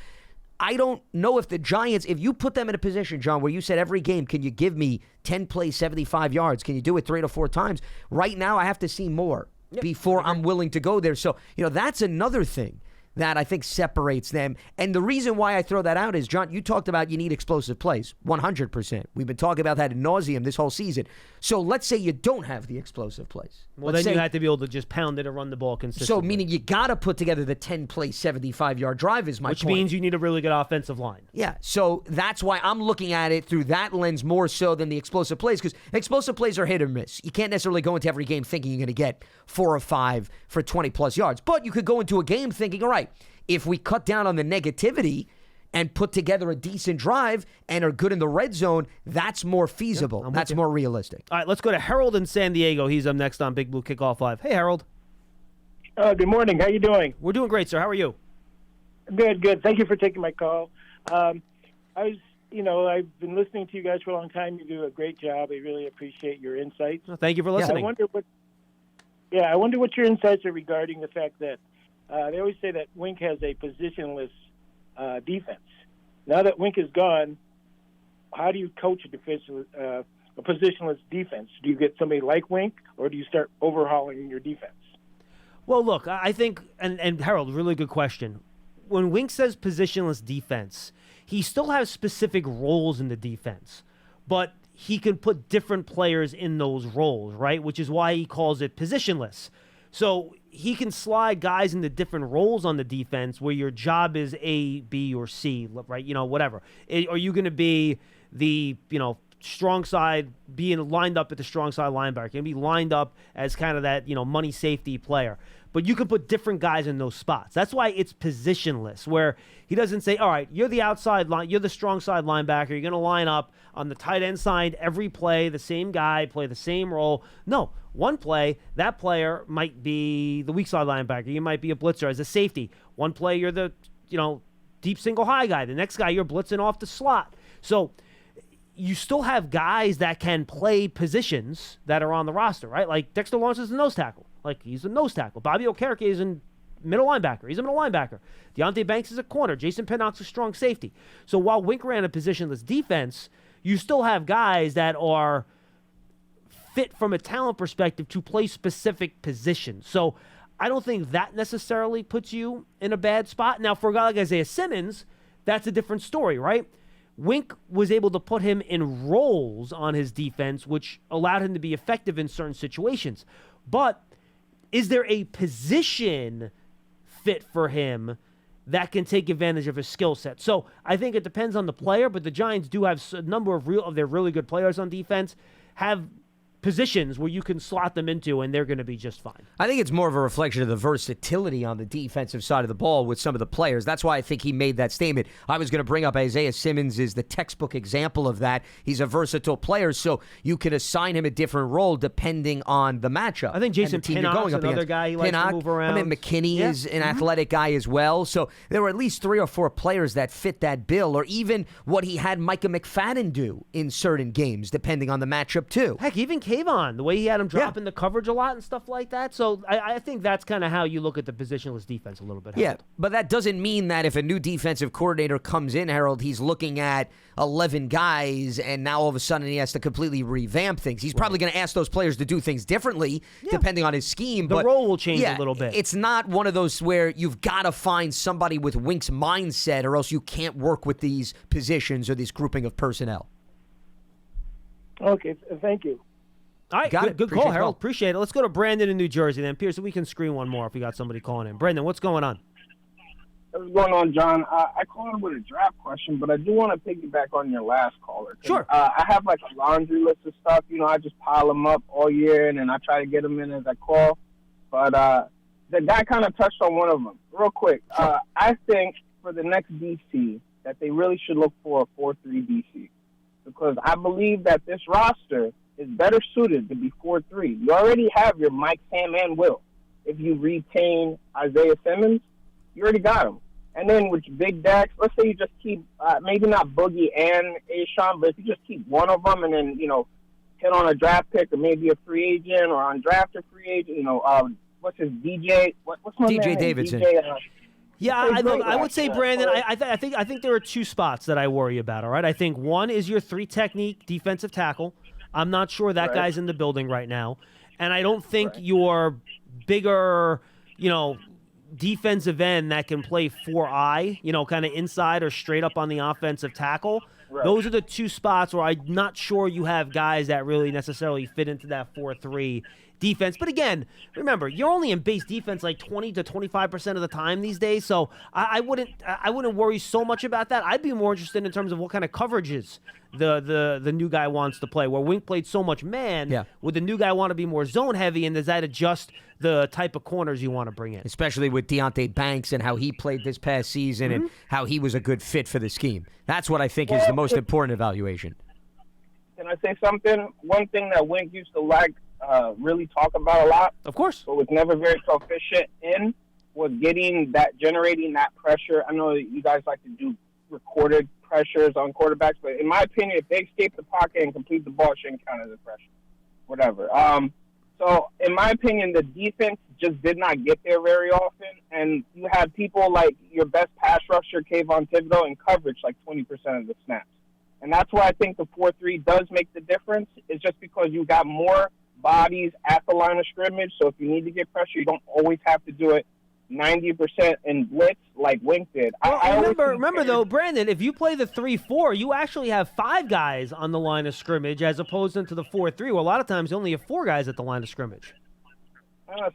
I don't know if the Giants, if you put them in a position, John, where you said every game, can you give me 10 plays, 75 yards? Can you do it 3 to 4 times? Right now, I have to see more before I'm willing to go there. So, that's another thing that I think separates them. And the reason why I throw that out is, John, you talked about you need explosive plays, 100%. We've been talking about that ad nauseum this whole season. So let's say you don't have the explosive plays. Well, then you have to be able to just pound it or run the ball consistently. So meaning you got to put together the 10-play, 75-yard drive is my point. Which means you need a really good offensive line. Yeah, so that's why I'm looking at it through that lens more so than the explosive plays, because explosive plays are hit or miss. You can't necessarily go into every game thinking you're going to get 4 or 5 for 20-plus yards. But you could go into a game thinking, all right, if we cut down on the negativity and put together a decent drive and are good in the red zone, that's more feasible. Yeah, that's more realistic. All right, let's go to Harold in San Diego. He's up next on Big Blue Kickoff Live. Hey, Harold. Good morning. How you doing? We're doing great, sir. How are you? Good. Thank you for taking my call. I've been listening to you guys for a long time. You do a great job. I really appreciate your insights. Well, thank you for listening. I wonder what your insights are regarding the fact that they always say that Wink has a positionless defense. Now that Wink is gone, how do you coach a positionless defense? Do you get somebody like Wink, or do you start overhauling your defense? Well, look, I think, and Harold, really good question. When Wink says positionless defense, he still has specific roles in the defense, but he can put different players in those roles, right? Which is why he calls it positionless. So he can slide guys into different roles on the defense where your job is A, B, or C, right? Whatever. Are you going to be the, strong side, being lined up at the strong side linebacker? You're going to be lined up as kind of that, money safety player. But you can put different guys in those spots. That's why it's positionless, where he doesn't say, all right, you're the outside line, you're the strong side linebacker, you're going to line up on the tight end side every play, the same guy, play the same role. No, one play, that player might be the weak side linebacker. You might be a blitzer as a safety. One play, you're the, deep single high guy. The next guy, you're blitzing off the slot. So you still have guys that can play positions that are on the roster, right? Like Dexter Lawrence is a nose tackle. Like, he's a nose tackle. Bobby Okereke is a middle linebacker. He's a middle linebacker. Deontay Banks is a corner. Jason Pinnock's a strong safety. So while Wink ran a positionless defense, you still have guys that are fit from a talent perspective to play specific positions. So I don't think that necessarily puts you in a bad spot. Now, for a guy like Isaiah Simmons, that's a different story, right? Wink was able to put him in roles on his defense, which allowed him to be effective in certain situations. But is there a position fit for him that can take advantage of his skill set? So I think it depends on the player, but the Giants do have a number of their really good players on defense have positions where you can slot them into, and they're going to be just fine. I think it's more of a reflection of the versatility on the defensive side of the ball with some of the players. That's why I think he made that statement. I was going to bring up Isaiah Simmons is the textbook example of that. He's a versatile player, so you can assign him a different role depending on the matchup. I think Jason Pinnock's another guy he likes to move around. I mean, McKinney is an athletic guy as well. So there were at least 3 or 4 players that fit that bill, or even what he had Micah McFadden do in certain games, depending on the matchup too. Heck, even Kayvon, the way he had him dropping the coverage a lot and stuff like that. So I think that's kind of how you look at the positionless defense a little bit. Yeah, but that doesn't mean that if a new defensive coordinator comes in, Harold, he's looking at 11 guys and now all of a sudden he has to completely revamp things. He's probably going to ask those players to do things differently depending on his scheme. The role will change a little bit. It's not one of those where you've got to find somebody with Wink's mindset or else you can't work with these positions or this grouping of personnel. Okay, thank you. All right, good call, Harold. Appreciate it. Let's go to Brandon in New Jersey then. Pearson, we can screen one more if we got somebody calling in. Brandon, what's going on? What's going on, John? I called in with a draft question, but I do want to piggyback on your last caller. Sure. I have like a laundry list of stuff. You know, I just pile them up all year, and then I try to get them in as I call. But the guy kind of touched on one of them. Real quick, sure. I think for the next DC that they really should look for a 4-3 DC because I believe that this roster is better suited to be 4-3. You already have your Mike, Sam, and Will. If you retain Isaiah Simmons, you already got him. And then with Big Dax, let's say you just keep, maybe not Boogie and Ashawn, but if you just keep one of them and then, you know, hit on a draft pick or maybe a free agent or undrafted free agent, you know, what's his DJ? What's my DJ name? Davidson. Yeah, I would say, Brandon, I think there are 2 spots that I worry about, all right? I think one is your 3-technique defensive tackle. I'm not sure that guy's in the building right now. And I don't think your bigger, you know, defensive end that can play 4-eye, you know, kind of inside or straight up on the offensive tackle. Right. Those are the 2 spots where I'm not sure you have guys that really necessarily fit into that 4-3 defense. But again, remember, you're only in base defense like 20 to 25% of the time these days, so I wouldn't worry so much about that. I'd be more interested in terms of what kind of coverages the new guy wants to play. Where Wink played so much man, would the new guy want to be more zone heavy, and does that adjust the type of corners you want to bring in? Especially with Deonte Banks and how he played this past season and how he was a good fit for the scheme. That's what I think is the most important evaluation. Can I say something? One thing that Wink used to really talk about a lot, of course, but was never very proficient in, was generating that pressure. I know you guys like to do recorded pressures on quarterbacks, but in my opinion, if they escape the pocket and complete the ball, it shouldn't count as a pressure. Whatever. So in my opinion, the defense just did not get there very often, and you had people like your best pass rusher, Kayvon Thibodeau, in coverage like 20% of the snaps. And that's why I think the 4-3 does make the difference. It's just because you got more bodies at the line of scrimmage, so if you need to get pressure, you don't always have to do it 90% in blitz like Wink did. Well, remember though, Brandon, if you play the 3-4, you actually have 5 guys on the line of scrimmage as opposed to the 4-3, where a lot of times you only have 4 guys at the line of scrimmage.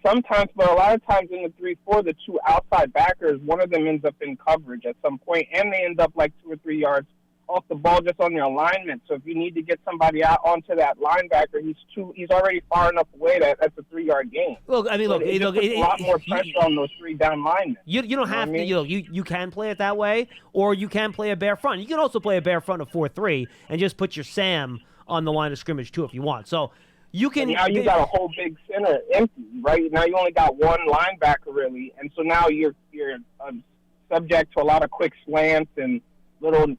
Sometimes, but a lot of times in the 3-4, the 2 outside backers, one of them ends up in coverage at some point, and they end up like 2 or 3 yards off the ball just on their alignment. So if you need to get somebody out onto that linebacker, he's already far enough away that that's a 3-yard gain. Look, I mean, so it puts a lot more pressure on those 3 down linemen. You don't have to. You can play it that way, or you can play a bare front. You can also play a bare front of 4-3 and just put your Sam on the line of scrimmage too if you want. So you can. And now you got a whole big center empty, right? Now you only got one linebacker really, and so now you're subject to a lot of quick slants and little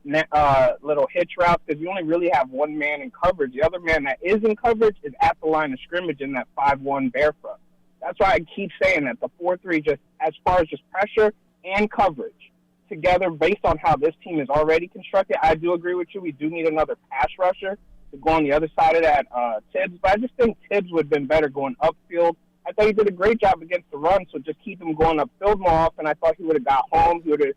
hitch routes because you only really have one man in coverage. The other man that is in coverage is at the line of scrimmage in that 5-1 bear front. That's why I keep saying that the 4-3, just as far as just pressure and coverage together based on how this team is already constructed, I do agree with you. We do need another pass rusher to go on the other side of that Tibbs, but I just think Tibbs would have been better going upfield. I thought he did a great job against the run, so just keep him going upfield more often. I thought he would have got home. He would have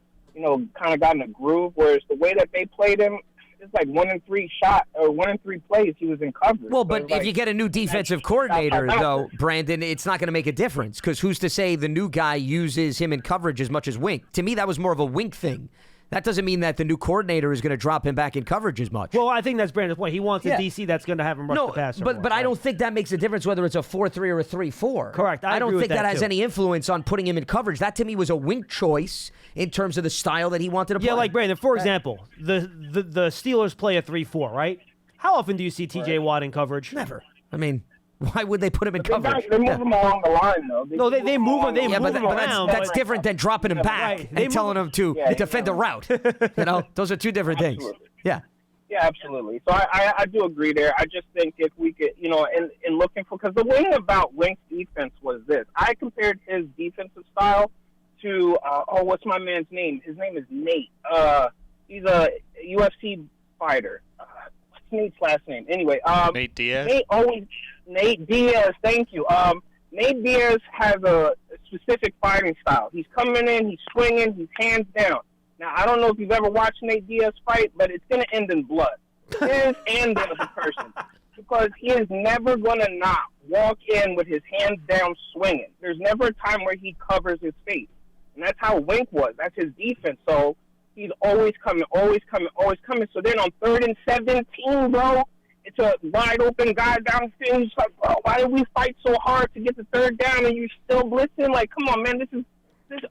kind of gotten a groove, whereas the way that they played him, it's like 1 in 3 shot or 1 in 3 plays he was in coverage. Well, So but it's if like, you get a new defensive coordinator, though, Brandon, it's not going to make a difference because who's to say the new guy uses him in coverage as much as Wink? To me, that was more of a Wink thing. That doesn't mean that the new coordinator is going to drop him back in coverage as much. Well, I think that's Brandon's point. He wants a DC that's going to have him rush the passer. But I don't think that makes a difference whether it's a 4-3 or a 3-4. Correct. I don't agree think with that has too. any influence on putting him in coverage. That to me was a Wink choice in terms of the style that he wanted to play. Yeah, like Brandon, for example, the Steelers play a 3-4, right? How often do you see TJ Watt in coverage? Never. I mean, why would they put him in coverage? They move him along the line, though. No, they move him. They move him around. That's different than dropping him back Right. and telling him to defend a route. Those are two different things. Yeah. Yeah, absolutely. So I do agree there. I just think if we could, in looking for, because the thing about Wink's defense was this. I compared his defensive style to, what's my man's name? His name is Nate. He's a UFC fighter. What's Nate's last name? Anyway, Nate Diaz. Nate Diaz, thank you. Nate Diaz has a specific fighting style. He's coming in, he's swinging, he's hands down. Now, I don't know if you've ever watched Nate Diaz fight, but it's going to end in blood. His and the other person. Because he is never going to not walk in with his hands down swinging. There's never a time where he covers his face. And that's how Wink was. That's his defense. So he's always coming, always coming, always coming. So then on 3rd and 17, bro, it's a wide open guy downfield. He's like, bro, why did we fight so hard to get the 3rd down and you're still blitzing? Like, come on, man, this.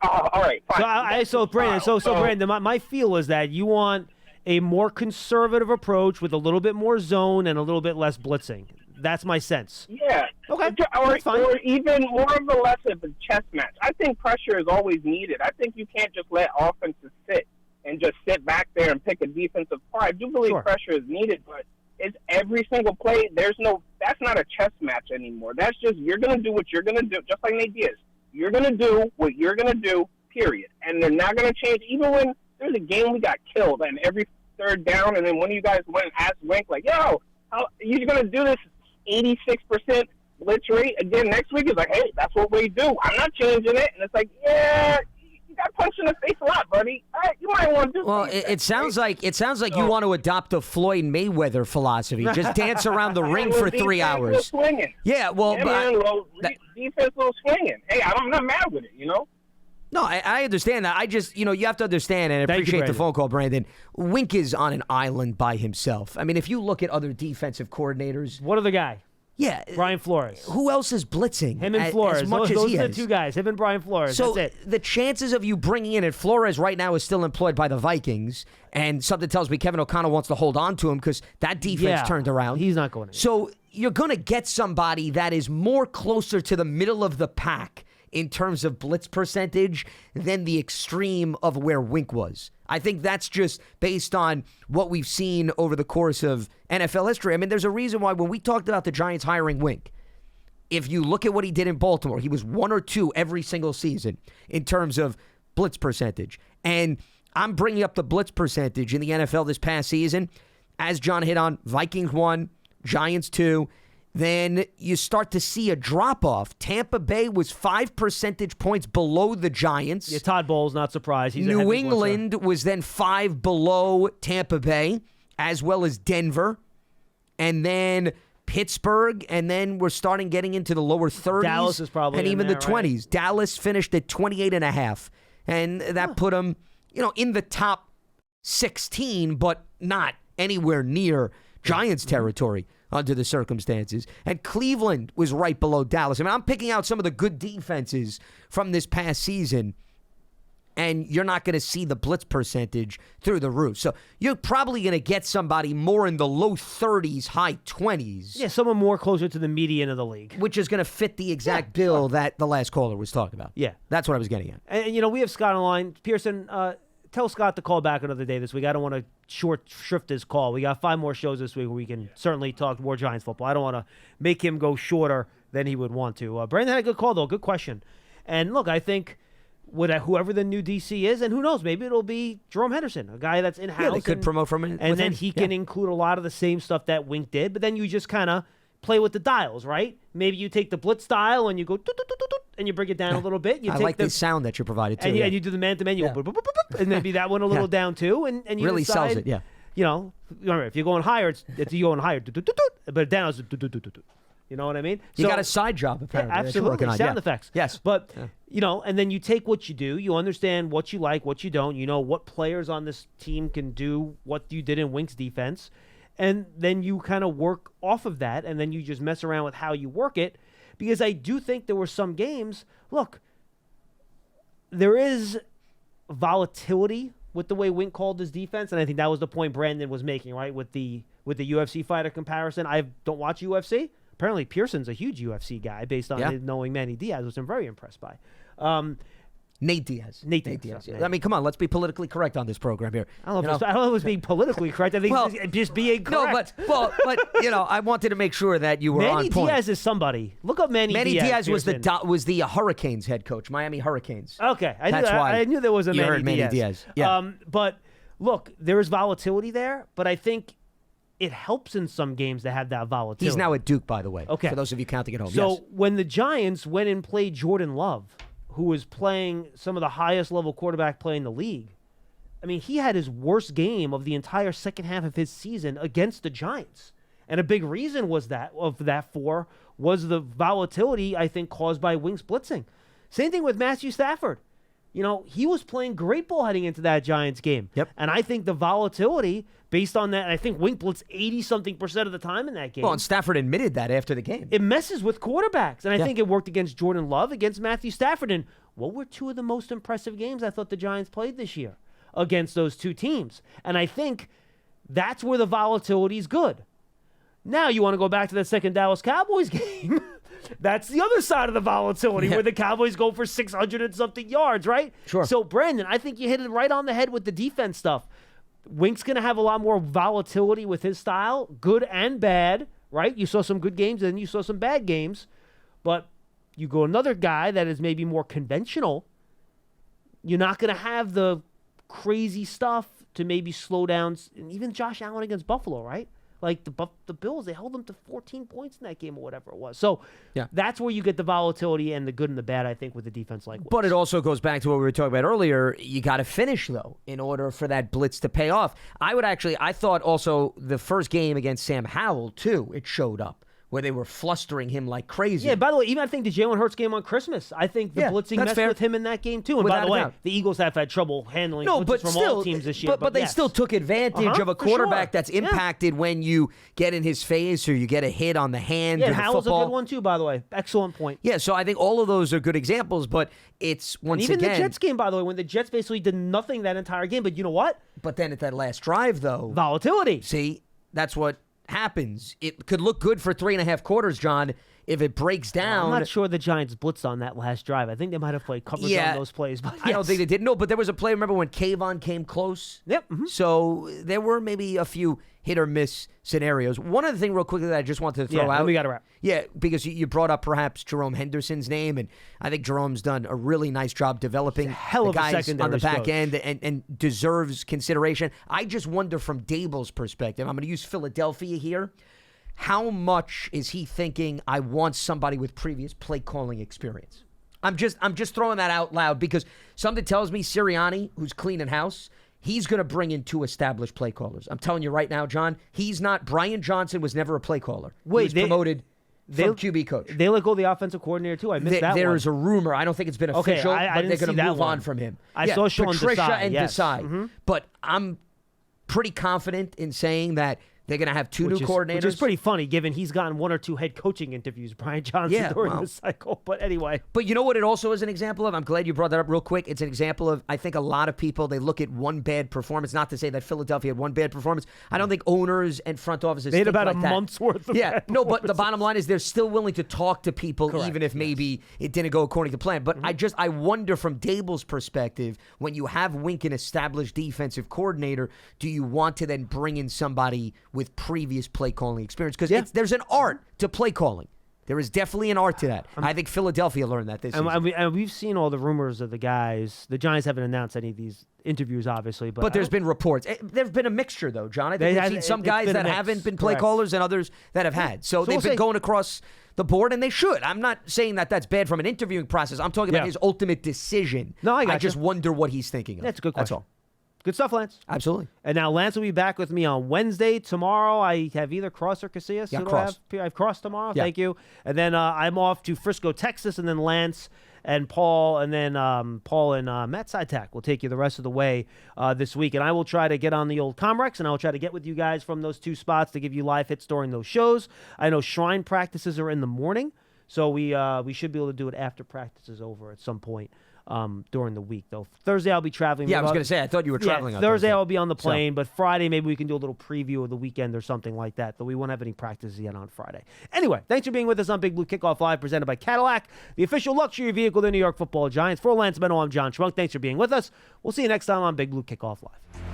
All right, fine. So Brandon, my feel is that you want a more conservative approach with a little bit more zone and a little bit less blitzing. That's my sense. Yeah. Okay. Or even more of a less of a chess match. I think pressure is always needed. I think you can't just let offenses sit and just sit back there and pick a defensive part. I do believe pressure is needed, but it's every single play. That's not a chess match anymore. That's just you're going to do what you're going to do, just like Nate Diaz. You're going to do what you're going to do, period. And they're not going to change. Even when there's a game we got killed and every 3rd down, and then one of you guys went and asked Wink, like, yo, how you're going to do this 86% blitz rate again next week? He's like, hey, that's what we do. I'm not changing it. And it's like, yeah, you got punched in the face a lot, buddy. All right, you might want to do it sounds like you want to adopt a Floyd Mayweather philosophy. Just dance around the ring for 3 hours. Yeah, well, defense little swinging. Hey, I'm not mad with it, No, I understand that. I just, you have to understand and appreciate the phone call, Brandon. Wink is on an island by himself. I mean, if you look at other defensive coordinators. What other guy? Yeah. Brian Flores. Who else is blitzing? Him and Flores. As much those as he are is. the 2 guys. Him and Brian Flores. So that's it. The chances of you bringing in, and Flores right now is still employed by the Vikings, and something tells me Kevin O'Connell wants to hold on to him because that defense turned around. He's not going to. So you're going to get somebody that is more closer to the middle of the pack in terms of blitz percentage than the extreme of where Wink was. I think that's just based on what we've seen over the course of NFL history. I mean, there's a reason why when we talked about the Giants hiring Wink, if you look at what he did in Baltimore, he was 1 or 2 every single season in terms of blitz percentage. And I'm bringing up the blitz percentage in the NFL this past season. As John hit on, Vikings 1, Giants 2. Then you start to see a drop-off. Tampa Bay was 5 percentage points below the Giants. Yeah, Todd Bowles, not surprised. He's New England was then 5 below Tampa Bay, as well as Denver. And then Pittsburgh, and then we're starting getting into the lower 30s. Dallas is probably and even there, the 20s. Right? Dallas finished at 28.5. And that put them, in the top 16, but not anywhere near Giants territory under the circumstances. And Cleveland was right below Dallas. I mean, I'm picking out some of the good defenses from this past season, and you're not going to see the blitz percentage through the roof. So you're probably going to get somebody more in the low 30s, high 20s. Yeah, someone more closer to the median of the league. Which is going to fit the exact bill that the last caller was talking about. Yeah. That's what I was getting at. And, we have Scott on the line. Pearson, tell Scott to call back another day this week. I don't want to shrift his call. We got 5 more shows this week where we can certainly talk more Giants football. I don't want to make him go shorter than he would want to. Brandon had a good call, though. Good question. And, look, I think whoever the new DC is, and who knows, maybe it'll be Jerome Henderson, a guy that's in-house. Yeah, they could promote from it. And then he can include a lot of the same stuff that Wink did, but then you just kind of play with the dials, right? Maybe you take the blitz style and you go and you bring it down a little bit. You I like the sound that you provided too. And you do the man-to-man, you go and maybe that one a little down too. And you really decide, sells it, yeah. remember, if you're going higher, it's you're going higher, but down is you know what I mean? You got a side job, apparently. Yeah, absolutely. Sound effects. Yes. But, and then you take what you do. You understand what you like, what you don't. You know what players on this team can do, what you did in Wink's defense. And then you kind of work off of that, and then you just mess around with how you work it. Because I do think there were some games, look, there is volatility with the way Wink called his defense, and I think that was the point Brandon was making, right, with the UFC fighter comparison. I don't watch UFC. Apparently, Pearson's a huge UFC guy based on his knowing Manny Diaz, which I'm very impressed by. Nate Diaz. Nate Diaz. I mean, come on, let's be politically correct on this program here. I don't know if it was being politically correct. I think it's just being correct. No, but I wanted to make sure that you were Manny on point. Diaz is somebody. Look up Manny Diaz. Manny Diaz was the Hurricanes head coach, Miami Hurricanes. Okay, I knew there was a Manny Diaz. Yeah. But look, there is volatility there, but I think it helps in some games to have that volatility. He's now at Duke, by the way. Okay. For those of you counting at home. So when the Giants went and played Jordan Love, who was playing some of the highest level quarterback play in the league, I mean, he had his worst game of the entire second half of his season against the Giants. And a big reason was was the volatility, I think, caused by Wink's blitzing. Same thing with Matthew Stafford. He was playing great ball heading into that Giants game. Yep. And I think the volatility, based on that, I think Wink blitzed 80-something% of the time in that game. Well, and Stafford admitted that after the game. It messes with quarterbacks. And I think it worked against Jordan Love, against Matthew Stafford. And what were two of the most impressive games I thought the Giants played this year against those two teams? And I think that's where the volatility is good. Now you want to go back to that second Dallas Cowboys game. That's the other side of the volatility where the Cowboys go for 600 and something yards, right? Sure. So, Brandon, I think you hit it right on the head with the defense stuff. Wink's going to have a lot more volatility with his style, good and bad, right? You saw some good games and you saw some bad games. But you go another guy that is maybe more conventional, you're not going to have the crazy stuff to maybe slow down. And even Josh Allen against Buffalo, right? Like the Bills, they held them to 14 points in that game or whatever it was. So that's where you get the volatility and the good and the bad, I think, with the defense like Wink's. But it also goes back to what we were talking about earlier. You got to finish, though, in order for that blitz to pay off. I thought also the first game against Sam Howell, too, it showed up, where they were flustering him like crazy. Yeah, by the way, even I think the Jalen Hurts game on Christmas, I think the blitzing messed with him in that game too. And Without by the way, doubt. the Eagles have had trouble handling blitzes from all teams this year. But they still took advantage of a quarterback that's impacted when you get in his face or you get a hit on the hand or the Howell's football. a good one too, by the way. Excellent point. Yeah, so I think all of those are good examples, but it's even the Jets game, by the way, when the Jets basically did nothing that entire game. But you know what? But then at that last drive, though. Volatility. See, that's what happens. It could look good for 3.5 quarters, John. If it breaks down, I'm not sure the Giants blitzed on that last drive. I think they might have played coverage on those plays. But I don't think they did. No, but there was a play. Remember when Kayvon came close? Yep. Mm-hmm. So there were maybe a few hit or miss scenarios. One other thing, real quickly, that I just wanted to throw out. We got to wrap. Yeah, because you brought up perhaps Jerome Henderson's name, and I think Jerome's done a really nice job developing hell of the a guys secondary on the back coach. end and deserves consideration. I just wonder from Dable's perspective. I'm going to use Philadelphia here. How much is he thinking, I want somebody with previous play calling experience? I'm just throwing that out loud because something tells me Sirianni, who's cleaning house, he's going to bring in 2 established play callers. I'm telling you right now, John, he's not. Brian Johnson was never a play caller. He was promoted from QB coach. They let go of the offensive coordinator too. I missed that one. There's a rumor. I don't think it's been official, but they're going to move on from him. I saw Sean Patricia Desai, and yes. Desai. Mm-hmm. But I'm pretty confident in saying that they're going to have two new coordinators. Which is pretty funny, given he's gotten 1 or 2 head coaching interviews, Brian Johnson, during this cycle. But anyway. But you know what it also is an example of? I'm glad you brought that up real quick. It's an example of, I think a lot of people, they look at one bad performance. Not to say that Philadelphia had one bad performance. I don't think owners and front offices they had about like a that. month's worth of bad but the bottom line is they're still willing to talk to people, Correct, even if maybe it didn't go according to plan. But I wonder from Dable's perspective, when you have Wink, an established defensive coordinator, do you want to then bring in somebody with previous play calling experience? Because there's an art to play calling. There is definitely an art to that. I think Philadelphia learned that this season. And we've seen all the rumors of the guys. The Giants haven't announced any of these interviews, obviously. But there's been reports. There's been a mixture, though, John. I think we've seen some guys that haven't been play callers and others that have had. So they've been going across the board, and they should. I'm not saying that that's bad from an interviewing process. I'm talking about his ultimate decision. No, I got just wonder what he's thinking of. That's a good question. That's all. Good stuff, Lance. Absolutely. And now Lance will be back with me on Wednesday. Tomorrow, I have either Cross or Casillas. Yeah, So Cross. I have Cross tomorrow. Yeah. Thank you. And then I'm off to Frisco, Texas, and then Lance and Paul, and then Paul and Matt Sidetak will take you the rest of the way this week. And I will try to get on the old Comrex, and I will try to get with you guys from those 2 spots to give you live hits during those shows. I know Shrine practices are in the morning, so we should be able to do it after practice is over at some point. During the week, though. Thursday, I'll be traveling. Yeah, I was going to say, I thought you were traveling on Thursday. Thursday. I'll be on the plane, but Friday, maybe we can do a little preview of the weekend or something like that, though we won't have any practices yet on Friday. Anyway, thanks for being with us on Big Blue Kickoff Live, presented by Cadillac, the official luxury vehicle of the New York Football Giants. For Lance Medow, I'm John Schmeelk. Thanks for being with us. We'll see you next time on Big Blue Kickoff Live.